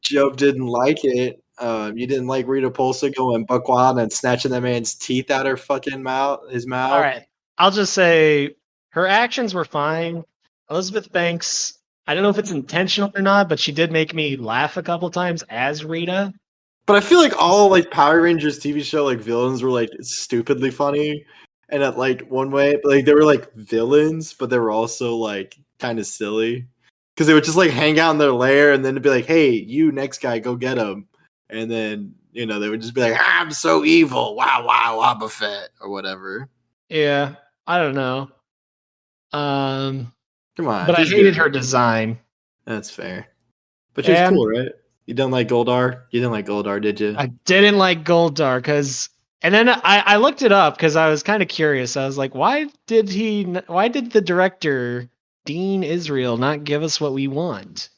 Jobe didn't like it. You didn't like Rita Repulsa going buck wild and snatching that man's teeth out her fucking mouth. His mouth. All right. I'll just say her actions were fine. Elizabeth Banks, I don't know if it's intentional or not, but she did make me laugh a couple times as Rita. But I feel like all like Power Rangers TV show like villains were like stupidly funny, and at like one way, but like they were like villains, but they were also like kind of silly because they would just like hang out in their lair and then it'd be like, "Hey, you next guy, go get him," and then they would just be like, "I'm so evil, wow, wow, Wobba Fett," or whatever. Yeah, I don't know. Come on, But I she's hated good. her design. That's fair. But she's And- cool, right? You didn't like Goldar? You didn't like Goldar, did you? I didn't like Goldar because, and then I looked it up because I was kind of curious. I was like, why did the director Dean Israel not give us what we want?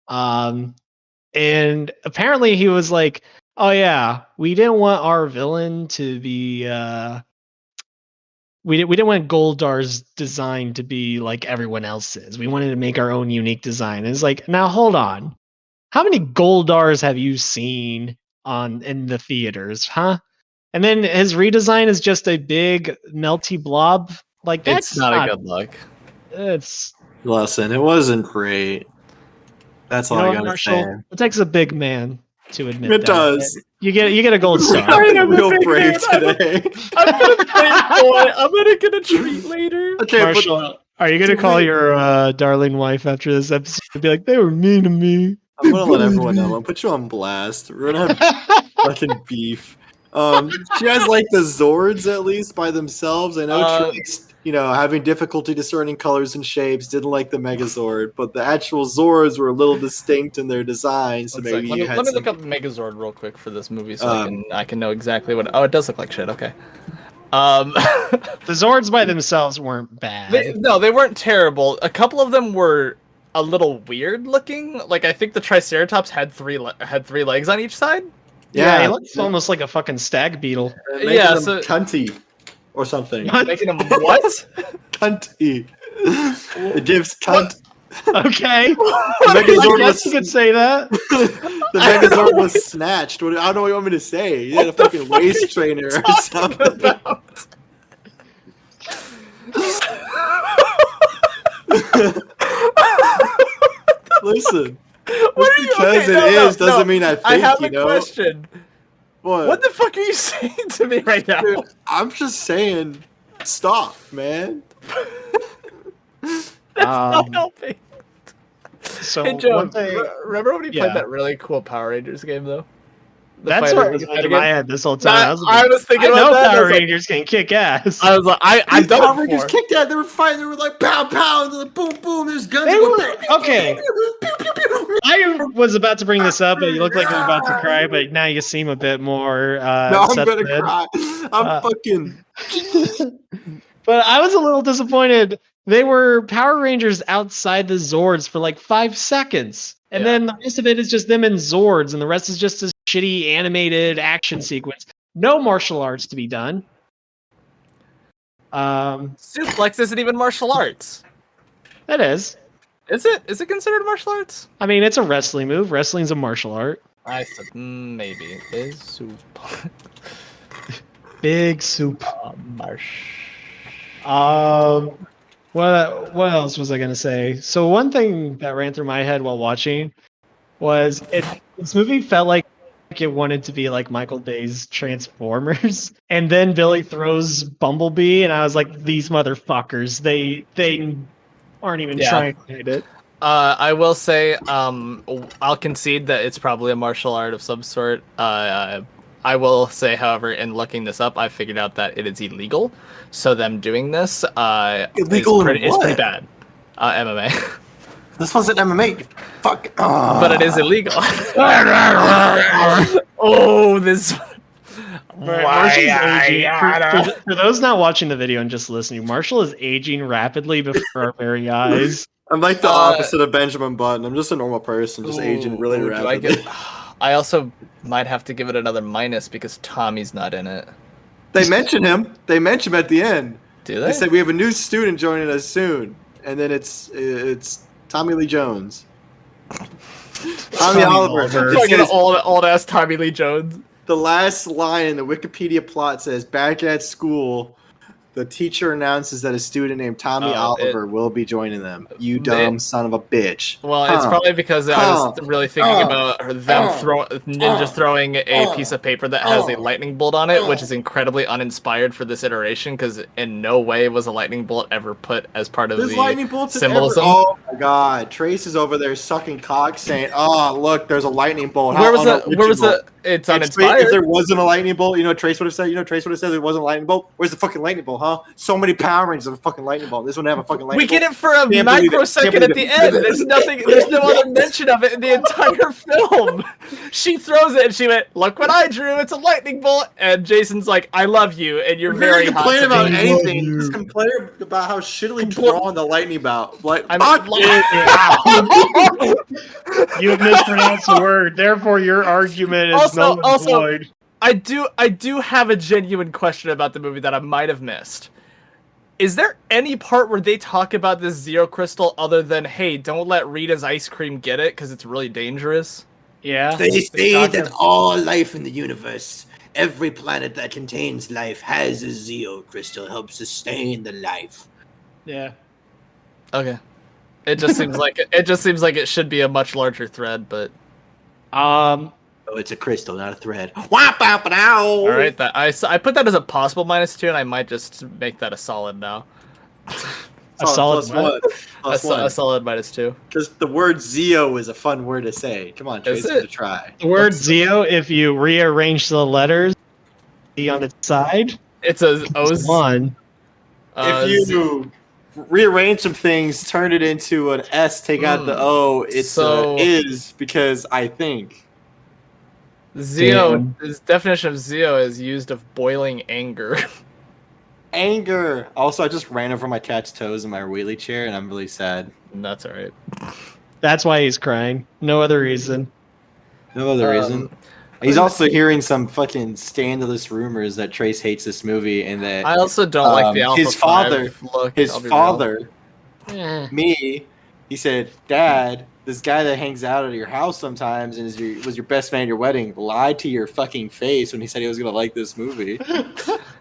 And apparently he was like, oh yeah, we didn't want our villain to be we didn't want Goldar's design to be like everyone else's. We wanted to make our own unique design. And it's like, now hold on. How many Goldars have you seen in the theaters, huh? And then his redesign is just a big melty blob. Like that's It's not a good look. It's Listen, it wasn't great. That's all I gotta Marshall. say. It takes a big man to admit It that. does. You get a gold star. I'm real brave today. I'm gonna play boy. I'm gonna get a treat later. Okay, but Marshall, are you gonna call your darling wife after this episode and be like, they were mean to me? I'm gonna let everyone know. I'll put you on blast. We're gonna have fucking beef. Do you guys like the Zords at least by themselves? I know Trix, having difficulty discerning colors and shapes, didn't like the Megazord, but the actual Zords were a little distinct in their design. So maybe you had Let me some... look up Megazord real quick for this movie so I can know exactly what. Oh, it does look like shit. Okay. The Zords by themselves weren't bad. They weren't terrible. A couple of them were a little weird looking. Like I think the Triceratops had three legs on each side. Yeah, he looks almost like a fucking stag beetle. Yeah, so cunty or something. Making him what? Cunty. It gives cunt. Okay. The I Megazord guess you could say that. The Megazord was snatched. I don't know what you want me to say. You had a fucking waist trainer or something. Listen. Just because it is doesn't mean I think, I have a question. What? What the fuck are you saying to me right now? Dude, I'm just saying, stop, man. That's not helping. So Hey, Joe, one thing, remember when you played Yeah. that really cool Power Rangers game, though? The that's fighter- what the was fighter in my game? head this whole time. I was thinking I about know that. Power I was like- Rangers can kick ass. I was like, I've These done Power it Rangers before. kicked out. They were fighting. They were like pow pow. And like, boom boom. There's guns. They going, were- pew, pew, okay. pew, pew, pew, pew, pew. I was about to bring this up, but you look like you're about to cry. But now you seem a bit more. No, I'm gonna accepted. cry. I'm fucking. But I was a little disappointed. They were Power Rangers outside the Zords for like 5 seconds, And then the rest of it is just them in Zords, and the rest is just a shitty animated action sequence. No martial arts to be done. Suplex isn't even martial arts. That is. Is it? Is it considered martial arts? I mean, it's a wrestling move. Wrestling's a martial art. I said maybe it is. Big soup. Marsh. What else was I gonna say? So one thing that ran through my head while watching was this movie felt like it wanted to be like Michael Bay's Transformers, and then Billy throws Bumblebee, and I was like, these motherfuckers, they aren't even trying to hit it. I will say, I'll concede that it's probably a martial art of some sort. I will say, however, in looking this up, I figured out that it is illegal. So them doing this Illegal is pretty bad. MMA. This wasn't MMA. Fuck. But it is illegal. Oh, this. For those not watching the video and just listening, Marshall is aging rapidly before our very eyes. I'm like the opposite of Benjamin Button. I'm just a normal person, just aging really rapidly. I also might have to give it another minus because Tommy's not in it. They mention him. They mention him at the end. Do they? They said we have a new student joining us soon, and then it's Tommy Lee Jones. Tommy Oliver. Fucking old ass Tommy Lee Jones. The last line in the Wikipedia plot says, "Back at school, the teacher announces that a student named Tommy Oliver will be joining them." You dumb son of a bitch. Well, it's probably because I was really thinking about them ninjas throwing a piece of paper that has a lightning bolt on it, which is incredibly uninspired for this iteration, because in no way was a lightning bolt ever put as part of the lightning bolts symbolism. Oh my god, Trace is over there sucking cock saying, "Oh, look, there's a lightning bolt." Where was the? It's uninspired. If there wasn't a lightning bolt, Trace would have said, Trace would have said there wasn't a lightning bolt. Where's the fucking lightning bolt, huh? So many Power Rangers have a fucking lightning bolt. This one have a fucking lightning bolt. We get it for a microsecond at the end. There's nothing. There's no other mention of it in the entire film. She throws it and she went, "Look what I drew! It's a lightning bolt." And Jason's like, "I love you," and you're very hot. Complain about anything. Just complain about how shittily drawn the lightning bolt. Like, you have mispronounced the word. Therefore, your argument is null and void. I do have a genuine question about the movie that I might have missed. Is there any part where they talk about this Zero Crystal other than, hey, don't let Rita's ice cream get it because it's really dangerous? Yeah. They say that all life in the universe, every planet that contains life has a Zero Crystal, helps sustain the life. Yeah. Okay. It just seems like it should be a much larger thread, but Oh, it's a crystal, not a thread. Whop, whop, all right, I put that as a possible -2, and I might just make that a solid now. A solid +1. A solid -2. Because the word Zeo is a fun word to say. Come on, Trace, to try. The word Zeo, if you rearrange the letters, be on its side. It's a one. If you rearrange some things, turn it into an S, take out the O, it's is, because I think. Zeo, his definition of Zeo is used of boiling anger. Anger. Also, I just ran over my cat's toes in my wheelie chair, and I'm really sad. That's all right. That's why he's crying. No other reason. No other reason. He's also hearing some fucking scandalous rumors that Trace hates this movie, and that I also don't like the Alpha his father. 5 look. His father, me, he said, "Dad, this guy that hangs out at your house sometimes and was your best man at your wedding lied to your fucking face when he said he was gonna like this movie."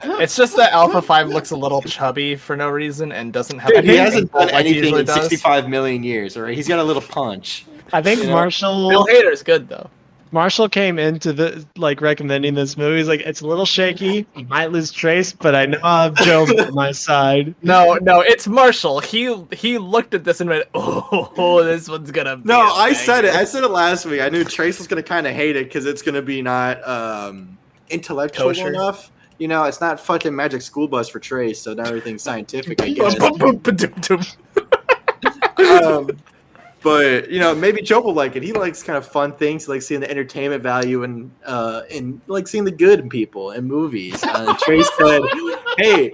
It's just that Alpha 5 looks a little chubby for no reason and doesn't have. Dude, he hasn't done anything in does. 65 million years. All right, he's got a little punch. I think Marshall. Bill Hader's good though. Marshall came into the recommending this movie. He's like, it's a little shaky. I might lose Trace, but I know I have Jobe on my side. No, it's Marshall. He looked at this and went, "Oh, this one's gonna." Be I said it. I said it last week. I knew Trace was gonna kind of hate it because it's gonna be not intellectual enough. It's not fucking Magic School Bus for Trace, so not everything's scientific, I guess. But maybe Jobe will like it. He likes kind of fun things. He likes seeing the entertainment value and like seeing the good in people and movies. Trace said, "Hey,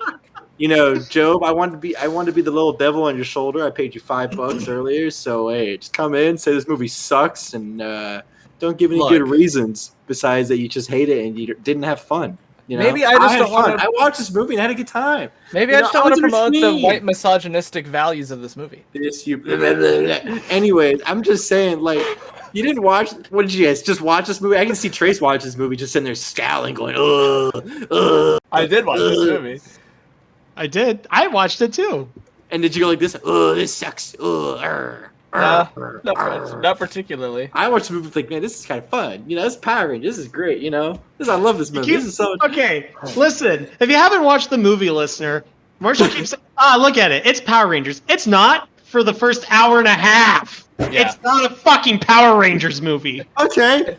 Jobe, I wanted to be the little devil on your shoulder. I paid you $5 earlier, so hey, just come in, say this movie sucks, and don't give any good reasons besides that you just hate it and you didn't have fun. Maybe I just don't want to. I watched this movie and had a good time. Maybe I just don't want to promote the white misogynistic values of this movie. Anyways, I'm just saying, like, you didn't watch. What did you guys just watch this movie? I can see Trace watch this movie, just sitting there scowling, going, "Ugh." I did watch this movie. I did. I watched it too. And did you go like this? Oh, this sucks. Not particularly. I watched the movie like, man, this is kind of fun. This is Power Rangers. This is great. I love this movie. This is so. Okay, listen. If you haven't watched the movie, listener, Marshall keeps saying, look at it. It's Power Rangers. It's not for the first hour and a half. Yeah. It's not a fucking Power Rangers movie. Okay,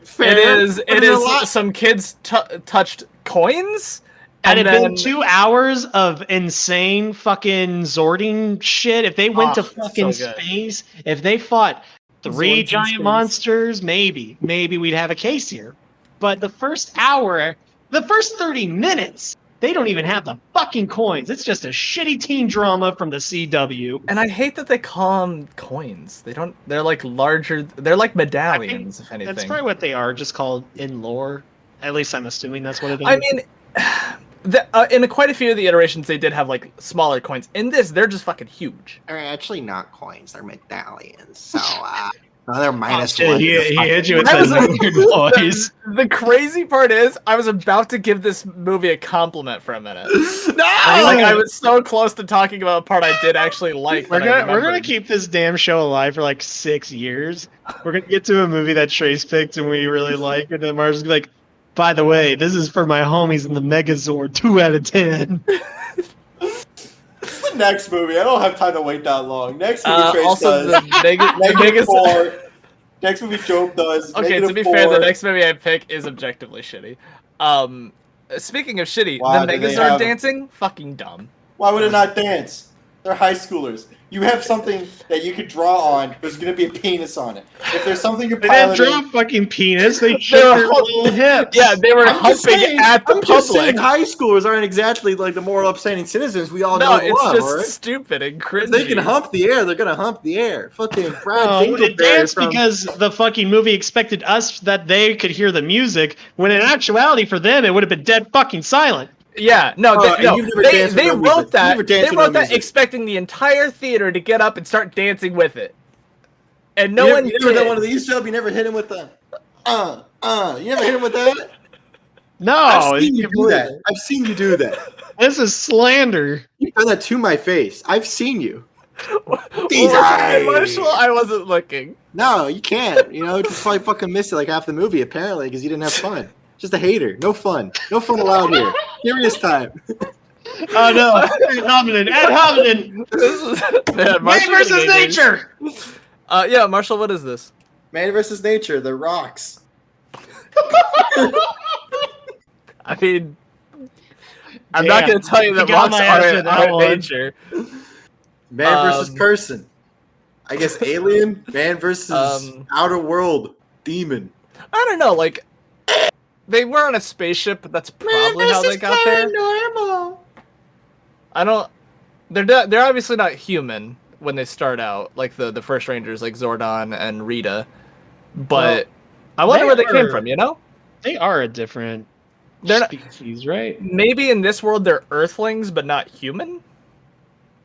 fair. It is. Some kids touched coins. Had it been 2 hours of insane fucking Zording shit, if they went to fucking space, if they fought 3 giant monsters, maybe we'd have a case here. But the first hour, the first 30 minutes, they don't even have the fucking coins. It's just a shitty teen drama from the CW. And I hate that they call them coins. They don't. They're like larger. They're like medallions, if anything. That's probably what they are, just called in lore. At least I'm assuming that's what it is. I mean. In quite a few of the iterations, they did have like smaller coins. In this, they're just fucking huge. They're actually not coins; they're medallions. So they're minus one. He hit you with the weird noise. The crazy part is, I was about to give this movie a compliment for a minute. No, I was so close to talking about a part I did actually like. We're gonna keep this damn show alive for like 6 years. We're gonna get to a movie that Trace picked and we really like, and then Mars is like, by the way, this is for my homies in the Megazord. 2 out of 10. It's the next movie. I don't have time to wait that long. Next movie, Trace also does. negative 4. Next movie, Jobe does. Okay, to be fair, the next movie I pick is objectively shitty. Speaking of shitty, the Megazord dancing, fucking dumb. Why would it not dance? They're high schoolers. You have something that you could draw on. There's going to be a penis on it. If there's something you're piloting... They didn't draw a fucking penis. They showed their little hips. Yeah, they were humping at the public. Saying high schoolers aren't exactly like the moral upstanding citizens we all know. No, it's just stupid and cringy. If they can hump the air, they're going to hump the air. Fucking it danced because the fucking movie expected us that they could hear the music, when in actuality for them it would have been dead fucking silent. Yeah, they wrote that. They wrote that expecting the entire theater to get up and start dancing with it, and no one. You never done one of these, Job? You never hit him with the, You never hit him with that? No, I've seen you do that. I've seen you do that. This is slander. You've done that to my face. I've seen you. These eyes. Marshall, I wasn't looking. No, you can't. Just probably fucking missed it like half the movie apparently because you didn't have fun. Just a hater. No fun. No fun allowed here. Serious time. Oh no. Ad hominem. Man versus nature. Yeah, Marshall, what is this? Man versus nature. The rocks. I mean, I'm not going to tell you that rocks are nature. Man versus person. I guess alien. Man versus outer world demon. I don't know. Like, they were on a spaceship, but that's probably how they got there. Normal. I don't. They're obviously not human when they start out, like the first Rangers, like Zordon and Rita. But I wonder where they came from. They are a different species, right? Maybe in this world they're Earthlings, but not human.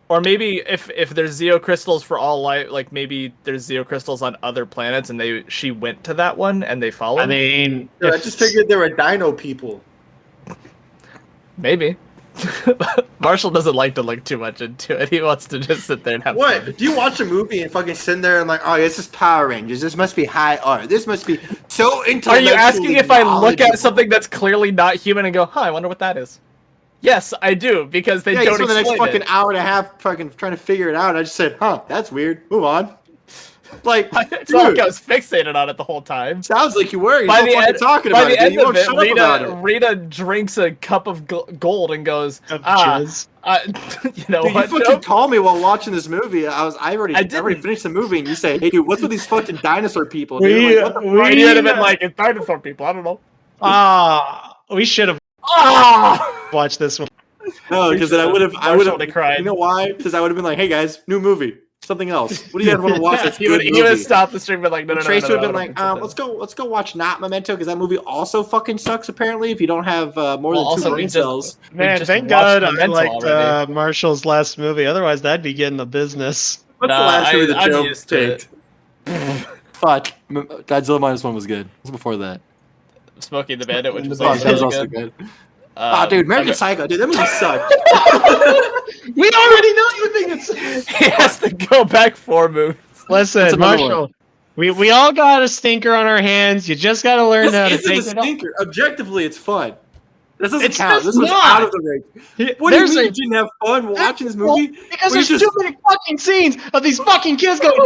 Or maybe if there's Zeo crystals for all life, like maybe there's Zeo crystals on other planets, and she went to that one and they followed. I mean, I just figured there were dino people. Maybe. Marshall doesn't like to look too much into it. He wants to just sit there and have fun. fun. Do you watch a movie and fucking sit there and like, oh, this is Power Rangers. This must be high art. This must be so intellectual. Are you asking if I look at something that's clearly not human and go, I wonder what that is? Yes, I do, because they don't explain the next it. fucking hour and a half fucking trying to figure it out. And I just said, that's weird. Move on. Like, it's not like I was fixated on it the whole time. Sounds like you were. You're fucking talking about it. By the end of it, Rita drinks a cup of gold and goes, you fucking called me while watching this movie. I already finished the movie, and you say, hey, dude, what's with these fucking dinosaur people? We would have been like, it's dinosaur people. I don't know. We should have watched this one. No, because then I would have. Marshall would've cried. You know why? Because I would have been like, "Hey guys, new movie, something else. What do you guys want to watch? That's He good would have movie." stopped the stream, but like, no. Trace would have been I like, wanna pick let's go watch not Memento because that movie also fucking sucks. Apparently, if you don't have more Well, than also, two we brain just- cells. Man, just thank watched God I Memento liked already. Marshall's last movie. Otherwise, that'd be getting the business. What's the Nah, last movie that I'm Joe used to it. picked? Fuck, Godzilla -1 was good. It was before that. Smokey the Bandit, which was Fuck, also that was really also good. good. Dude, American okay. Psycho, dude, that movie sucked. We already know you think it's. He has to go back 4 movies. Listen, That's another Marshall. We all got a stinker on our hands. You just got to learn how to This take isn't it a stinker. Objectively, it's fun. This doesn't It's count. just This was not. out of the range. What do you There's mean a- you didn't have fun watching this Well, movie? because We there's just- too many fucking scenes of these fucking kids going,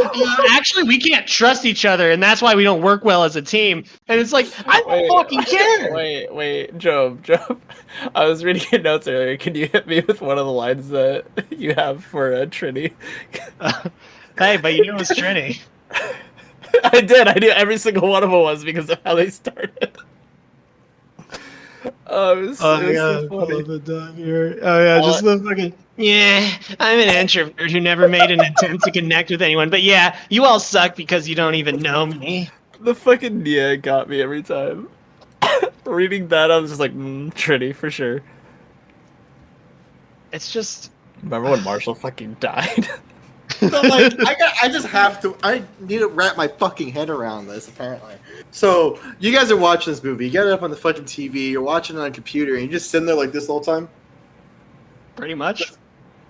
actually, we can't trust each other, and that's why we don't work well as a team. And it's like, I don't fucking care. Wait, Jobe. I was reading your notes earlier. Can you hit me with one of the lines that you have for Trini? Hey, but you know it's Trini. I did. I knew every single one of them was because of how they started. Oh, it was so funny. Just the fucking. Yeah, I'm an introvert who never made an attempt to connect with anyone. But yeah, you all suck because you don't even know me. The fucking Nia got me every time. Reading that, I was just like, Trini for sure. It's just. Remember when Marshall fucking died? So, like, I just have to. I need to wrap my fucking head around this. Apparently, so you guys are watching this movie. You get it up on the fucking TV. You're watching it on a computer, and you just sitting there like this the whole time. Pretty much.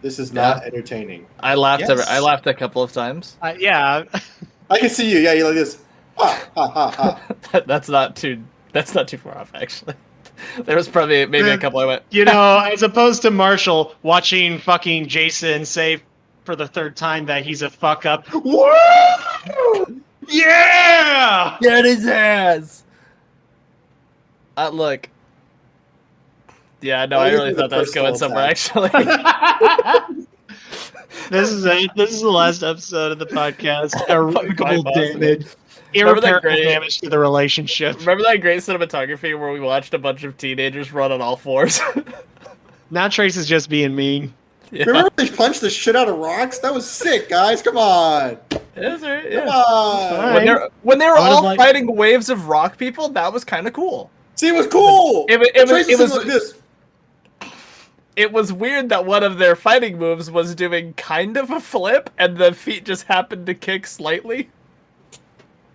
This is not entertaining. I laughed. Yes. I laughed a couple of times. Yeah. I can see you. Yeah, you're like this. Ha ha ha ha. That's not too far off, actually. There was probably maybe a couple I went. You know, as opposed to Marshall watching fucking Jason say for the 3rd time that he's a fuck up. Woo! Yeah! Get his ass. Look. Yeah, no, I really thought that was going somewhere. Actually, This is the last episode of the podcast. Irreparable boss. damage. Remember that Irreparable great- damage to the relationship. remember that great cinematography where we watched a bunch of teenagers run on all 4s? Now Trace is just being mean. Yeah, Remember when they punched the shit out of rocks? That was sick, guys. Come on. that's right. Come Yeah. on. When they were I would've all liked- fighting waves of rock people, that was kind of cool. See, it was cool. It Tracy was said like this. it was weird that one of their fighting moves was doing kind of a flip, and the feet just happened to kick slightly.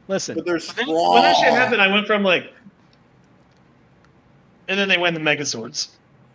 Listen, But they're when that shit strong. happened, I went from like, and then they went the Megazords,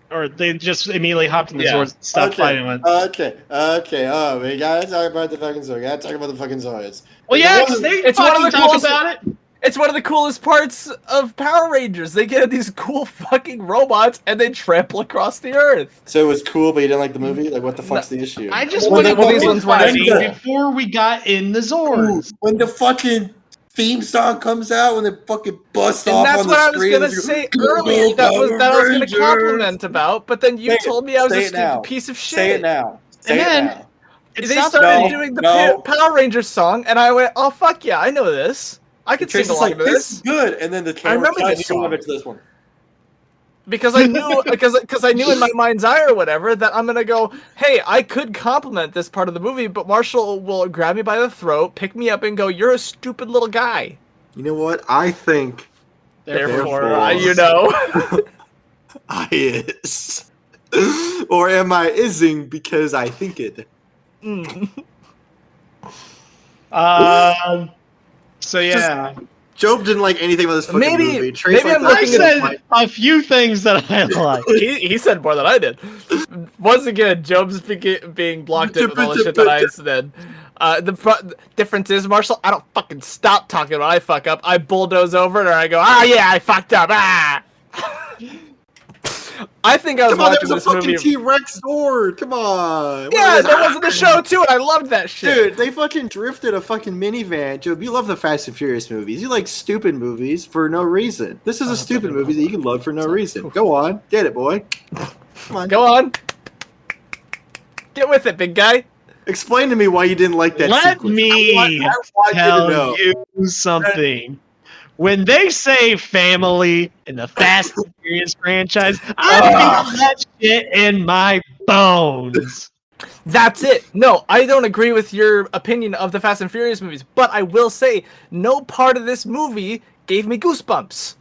or they just immediately hopped in the Yeah. swords, and stopped fighting. And went, Okay. Oh, we gotta talk about the fucking sword. Gotta talk about the fucking swords. well, yeah, It 'cause wasn't- they It's one of fucking the talk coolest- about it. It's one of the coolest parts of Power Rangers. They get these cool fucking robots and they trample across the earth. So it was cool, but you didn't like the movie? Like, what the fuck's the issue? I just When wanted the- these ones were fighting cool. before we got in the Zords. When the fucking theme song comes out, when they fucking bust And off that's on what the I was screen. gonna and you go, say "Go, earlier. That was Power that I was gonna Rangers." compliment about, but then you Say it. told me I was Say a it stupid now. piece of shit. Say it now. Say And it then- now. They stopped started already. doing the No. Power Rangers song, and I went, "Oh fuck yeah, I know this. I could sing Tracy's along like, to this is this." good. And then the camera remember cut, this and you go song. over to this one. Because I knew, because I knew in my mind's eye or whatever that I'm gonna go, hey, I could compliment this part of the movie, but Marshall will grab me by the throat, pick me up, and go, "You're a stupid little guy." You know what? I think Therefore, Therefore. you know. I is. Or am I ising because I think it? Mm. So yeah, Job didn't like anything about this fucking Maybe- movie. Trace maybe I'm liked I looking the- at said a few things that I like. he said more than I did. Once again, Job's being blocked in with all the shit that I said. The difference is, Marshall, I don't fucking stop talking when I fuck up. I bulldoze over it or I go, yeah, I fucked up. I think I was Come on, there watching was a this fucking movie. T-Rex sword. Come on. Yeah, What is there was in the show too, and I loved that shit. Dude, they fucking drifted a fucking minivan. Job, you love the Fast and Furious movies. You like stupid movies for no reason. This is a stupid movie that you can love for no reason. Go on. Get it, boy. Come on. Go on. Get with it, big guy. Explain to me why you didn't like that Let sequence. me I want you to tell know. you something. when they say family in the Fast and Furious franchise, I feel that shit in my bones. That's it. No, I don't agree with your opinion of the Fast and Furious movies, but I will say no part of this movie gave me goosebumps.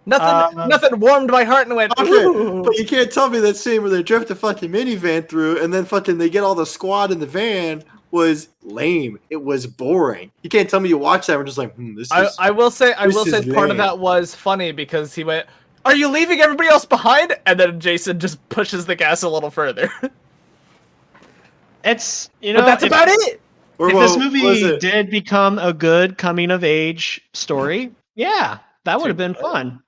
Nothing warmed my heart and went, Okay, ooh. but you can't tell me that scene where they drift a fucking minivan through and then fucking they get all the squad in the van was lame. It was boring. You can't tell me you watch that and we're just like, this is... I will say part of lame. that was funny because he went, "Are you leaving everybody else behind?" And then Jason just pushes the gas a little further. It's, But that's about it. Or, If well, this what was movie it? did become a good coming of age story, yeah, that would have been fun.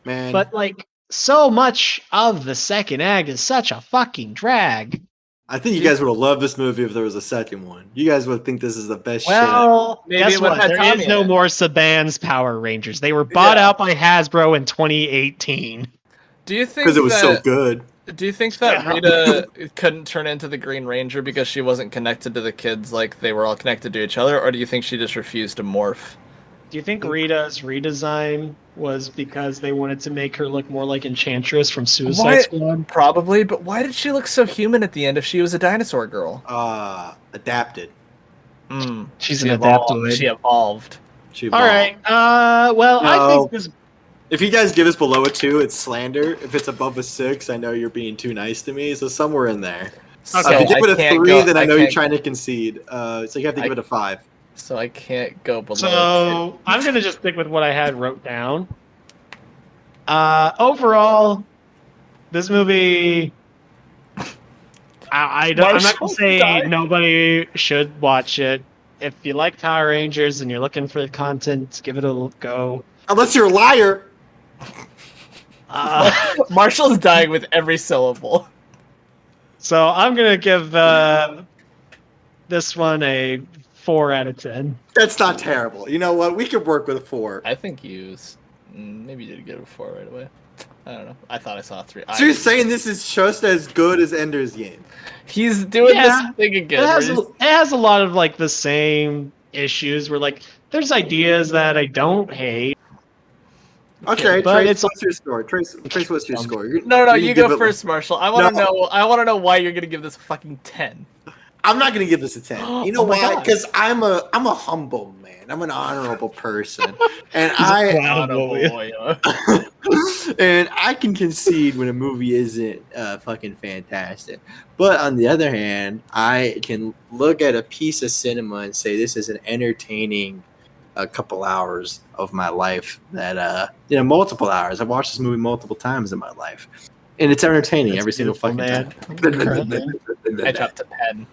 Man, But like, so much of the second act is such a fucking drag. I think you guys would have loved this movie if there was a second one. You guys would think this is the best shit. Well, Maybe guess it would've what? had There Tommy is in no it. more Saban's Power Rangers. They were bought Yeah. out by Hasbro in 2018. Do you think Because it was so good. Do you think that Yeah. Rita couldn't turn into the Green Ranger because she wasn't connected to the kids like they were all connected to each other, or do you think she just refused to morph? Do you think Rita's redesign was because they wanted to make her look more like Enchantress from Suicide Why- Squad? Probably, but why did she look so human at the end if she was a dinosaur girl? Adapted. She's She an evolved. adaptoid. She evolved. She All right. evolved. Well, I No. think this. If you guys give us below a 2, it's slander. If it's above a 6, I know you're being too nice to me. So somewhere in there. So if you give it a can't 3, go- then I know you're can't- trying to concede. So you have to give it a 5. So I can't go below. So I'm gonna just stick with what I had wrote down. Overall, this movie. I'm not Marshall gonna say died. nobody should watch it. If you like Power Rangers and you're looking for the content, give it a go. Unless you're a liar. Marshall's dying with every syllable. So I'm gonna give this one a 4 out of 10. That's not terrible. You know what? We could work with a 4. I think maybe you did get a 4 right away. I don't know. I thought I saw a 3. So you're saying this is just as good as Ender's Game? He's doing Yeah. this thing again. It has a lot of like the same issues where like there's ideas that I don't hate. Okay, but Trace, it's- what's your score? Trace, what's your score? No, you you give go it- first, Marshall. I want to No. know. I want to know why you're gonna give this a fucking 10. I'm not gonna give this a 10. You know Oh my why? God. Because I'm a humble man. I'm an honorable person, and and I can concede when a movie isn't fucking fantastic. But on the other hand, I can look at a piece of cinema and say this is an entertaining a couple hours of my life that multiple hours. I've watched this movie multiple times in my life, and it's entertaining That's every single beautiful, fucking man. time. I dropped a pen.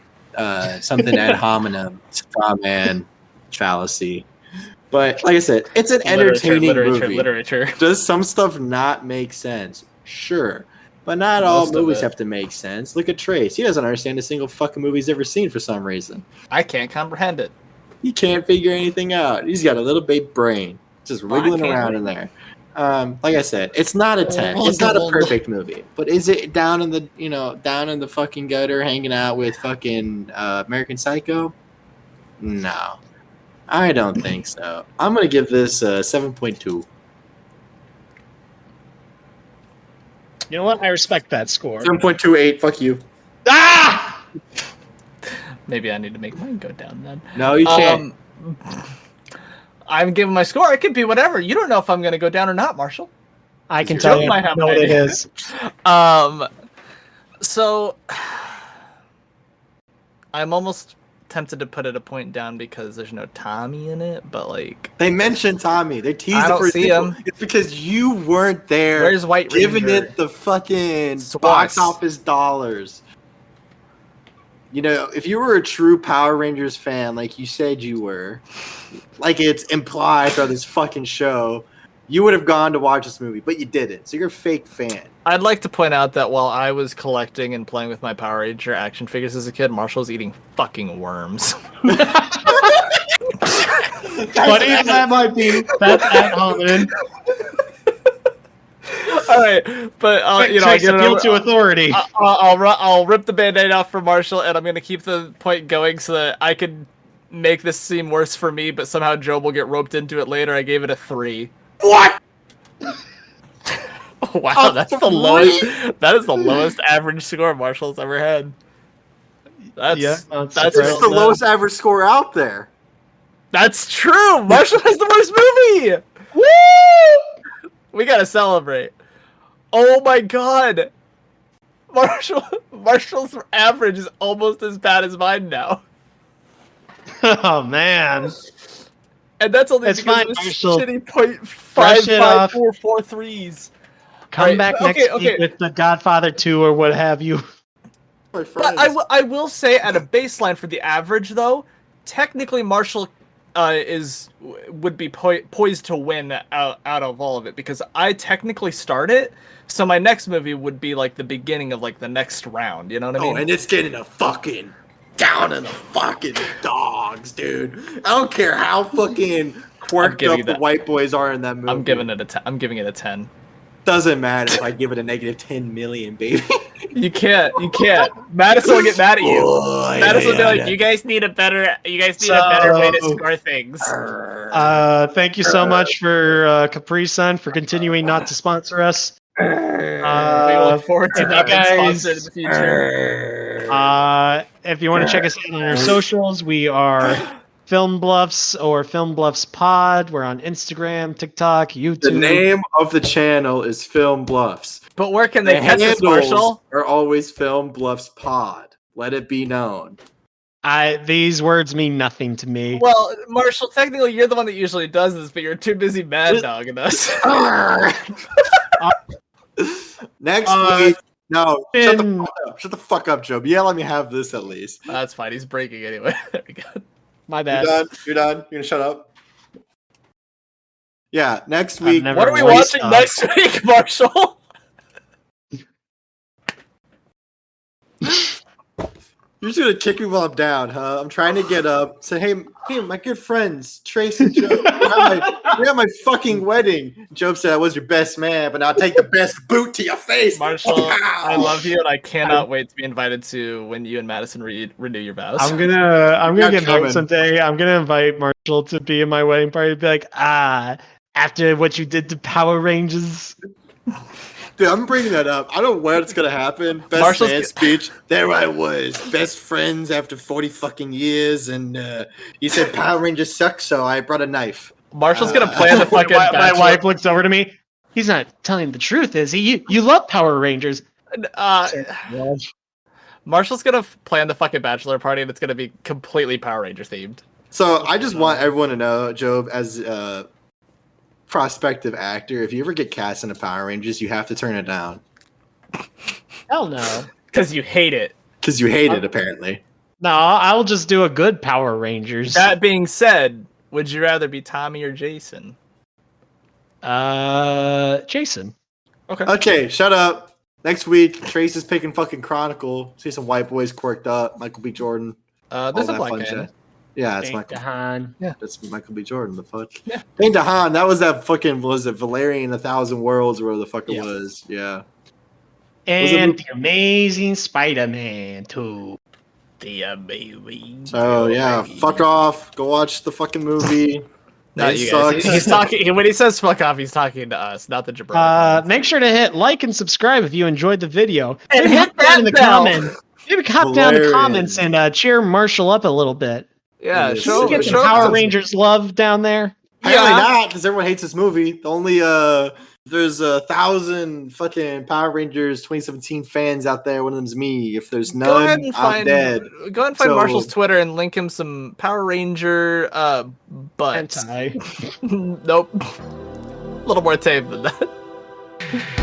Something ad hominem, straw man, fallacy. But like I said, it's an entertaining movie. Literature. Does some stuff not make sense? Sure. But not all Most of movies it. have to make sense. Look at Trace. He doesn't understand a single fucking movie he's ever seen for some reason. I can't comprehend it. He can't figure anything out. He's got a little big brain. Just wiggling can't around wait. in there. Like I said, it's not a 10. It's not a perfect movie. But is it down in the fucking gutter hanging out with fucking American Psycho? No. I don't think so. I'm going to give this 7.2. You know what? I respect that score. 7.28. Fuck you. Ah! Maybe I need to make mine go down then. No, you can't. I'm giving my score. It could be whatever. You don't know if I'm going to go down or not, Marshall. I can Joe tell you might have know an what it idea. is. So I'm almost tempted to put it a point down because there's no Tommy in it, but like They mentioned Tommy. They teased I it don't for a see sequel. him. It's because you weren't there. Where's White giving Ranger? it the fucking Swass. box office dollars. You know, if you were a true Power Rangers fan, like you said you were, like it's implied throughout this fucking show, you would have gone to watch this movie, but you didn't. So you're a fake fan. I'd like to point out that while I was collecting and playing with my Power Ranger action figures as a kid, Marshall's eating fucking worms. Funny as that might be, that's ad hominem. All right, but I Trace, get it appeal over- to authority. I'll rip the Band-Aid off for Marshall, and I'm gonna keep the point going so that I could make this seem worse for me, but somehow Jobe will get roped into it later. I gave it a 3. What? Wow, that's the lowest. That is the lowest average score Marshall's ever had. That's not that's This is the lowest average score out there. That's true. Marshall has the worst movie. Woo! We gotta celebrate. Oh my god, Marshall's average is almost as bad as mine now, Oh man. and that's only It's because fine, of his Marshall. shitty Brush it off. 0.5544 Come Alright, back okay, next okay. week with The Godfather 2 or what have you. My But friends. I will say, at a baseline for the average, though, technically Marshall would be poised to win out of all of it, because I technically start it, so my next movie would be like the beginning of like the next round. You know what I mean? Oh, and it's getting a fucking down in the fucking dogs, dude. I don't care how fucking quirked giving up the that- white boys are in that movie. I'm giving it a 10. I'm giving it a 10. Doesn't matter if I give it a negative 10 million, baby. You can't. Madison will get mad at you. Oh, Madison will be like, yeah. "You guys need a better way to So- score things." Thank you so much for Capri Sun for continuing not to sponsor us. We look forward to if that you being guys- sponsored in the future. If you want to check us out on our socials, we are Film Bluffs or Film Bluffs Pod. We're on Instagram, TikTok, YouTube. The name of the channel is Film Bluffs. But where can they The catch us, handles Marshall? are always Film Bluffs Pod. Let it be known. These words mean nothing to me. Well, Marshall, technically you're the one that usually does this, but you're too busy mad dogging us. Next week. No, Finn- shut the fuck up, Joe. Yeah, let me have this at least. That's fine. He's breaking anyway. There we go. My You're bad. done. You're done. You're gonna shut up. Yeah, next week. never What are we voiced watching up. next week, Marshall? You're just gonna kick me while I'm down, huh? I'm trying to get up. Say, hey, my good friends, Trace and Joe. We're at my fucking wedding. Joe said I was your best man, but I'll take the best boot to your face. Marshall, Pow! I love you, and I cannot wait to be invited to when you and Madison renew your vows. I'm gonna Not get coming. married someday. I'm gonna invite Marshall to be in my wedding party. Be like, after what you did to Power Rangers. Dude, I'm bringing that up. I don't know where it's gonna happen. Best Marshall's man g- speech. There I was, best friends after 40 fucking years, and he said Power Rangers suck, so I brought a knife. Marshall's gonna plan the fucking my bachelor. wife looks over to me. He's not telling the truth, is he? You love Power Rangers. Marshall's gonna plan the fucking bachelor party, and it's gonna be completely Power Ranger themed. So I just want everyone to know, Job, as a prospective actor, if you ever get cast in a Power Rangers, you have to turn it down. Hell no. Because you hate it. Because you hate it, apparently. No, I'll just do a good Power Rangers. That being said, would you rather be Tommy or Jason? Jason. Okay, shut up. Next week, Trace is picking fucking Chronicle. See some white boys quirked up. Michael B. Jordan. There's all a that black fun guy. shit. Yeah, it's Thank Michael. Han. That's Michael B. Jordan. The fuck. Yeah. Dane DeHaan. That was that fucking. Was it Valerian 1,000 Worlds? Or where the fuck it Yeah. was? Yeah. And the Amazing Spider-Man 2. The amazing. So yeah, fuck off. Go watch the fucking movie. Not It you guys. sucks. He's talking. When he says "fuck off," he's talking to us, not the jabroni. Make sure to hit like and subscribe if you enjoyed the video. And Maybe hit hop down that in the bell. comments. Maybe hop down in the Valerian. comments and cheer Marshall up a little bit. Yeah, Yes. show Get some show Power some- Rangers love down there. Apparently Yeah. not, because everyone hates this movie. The only there's 1,000 fucking Power Rangers 2017 fans out there. One of them's me. If there's Go ahead none, and I'm find. dead. Go ahead and find So- Marshall's Twitter and link him some Power Ranger butts. Hentai. Nope. A little more tame than that.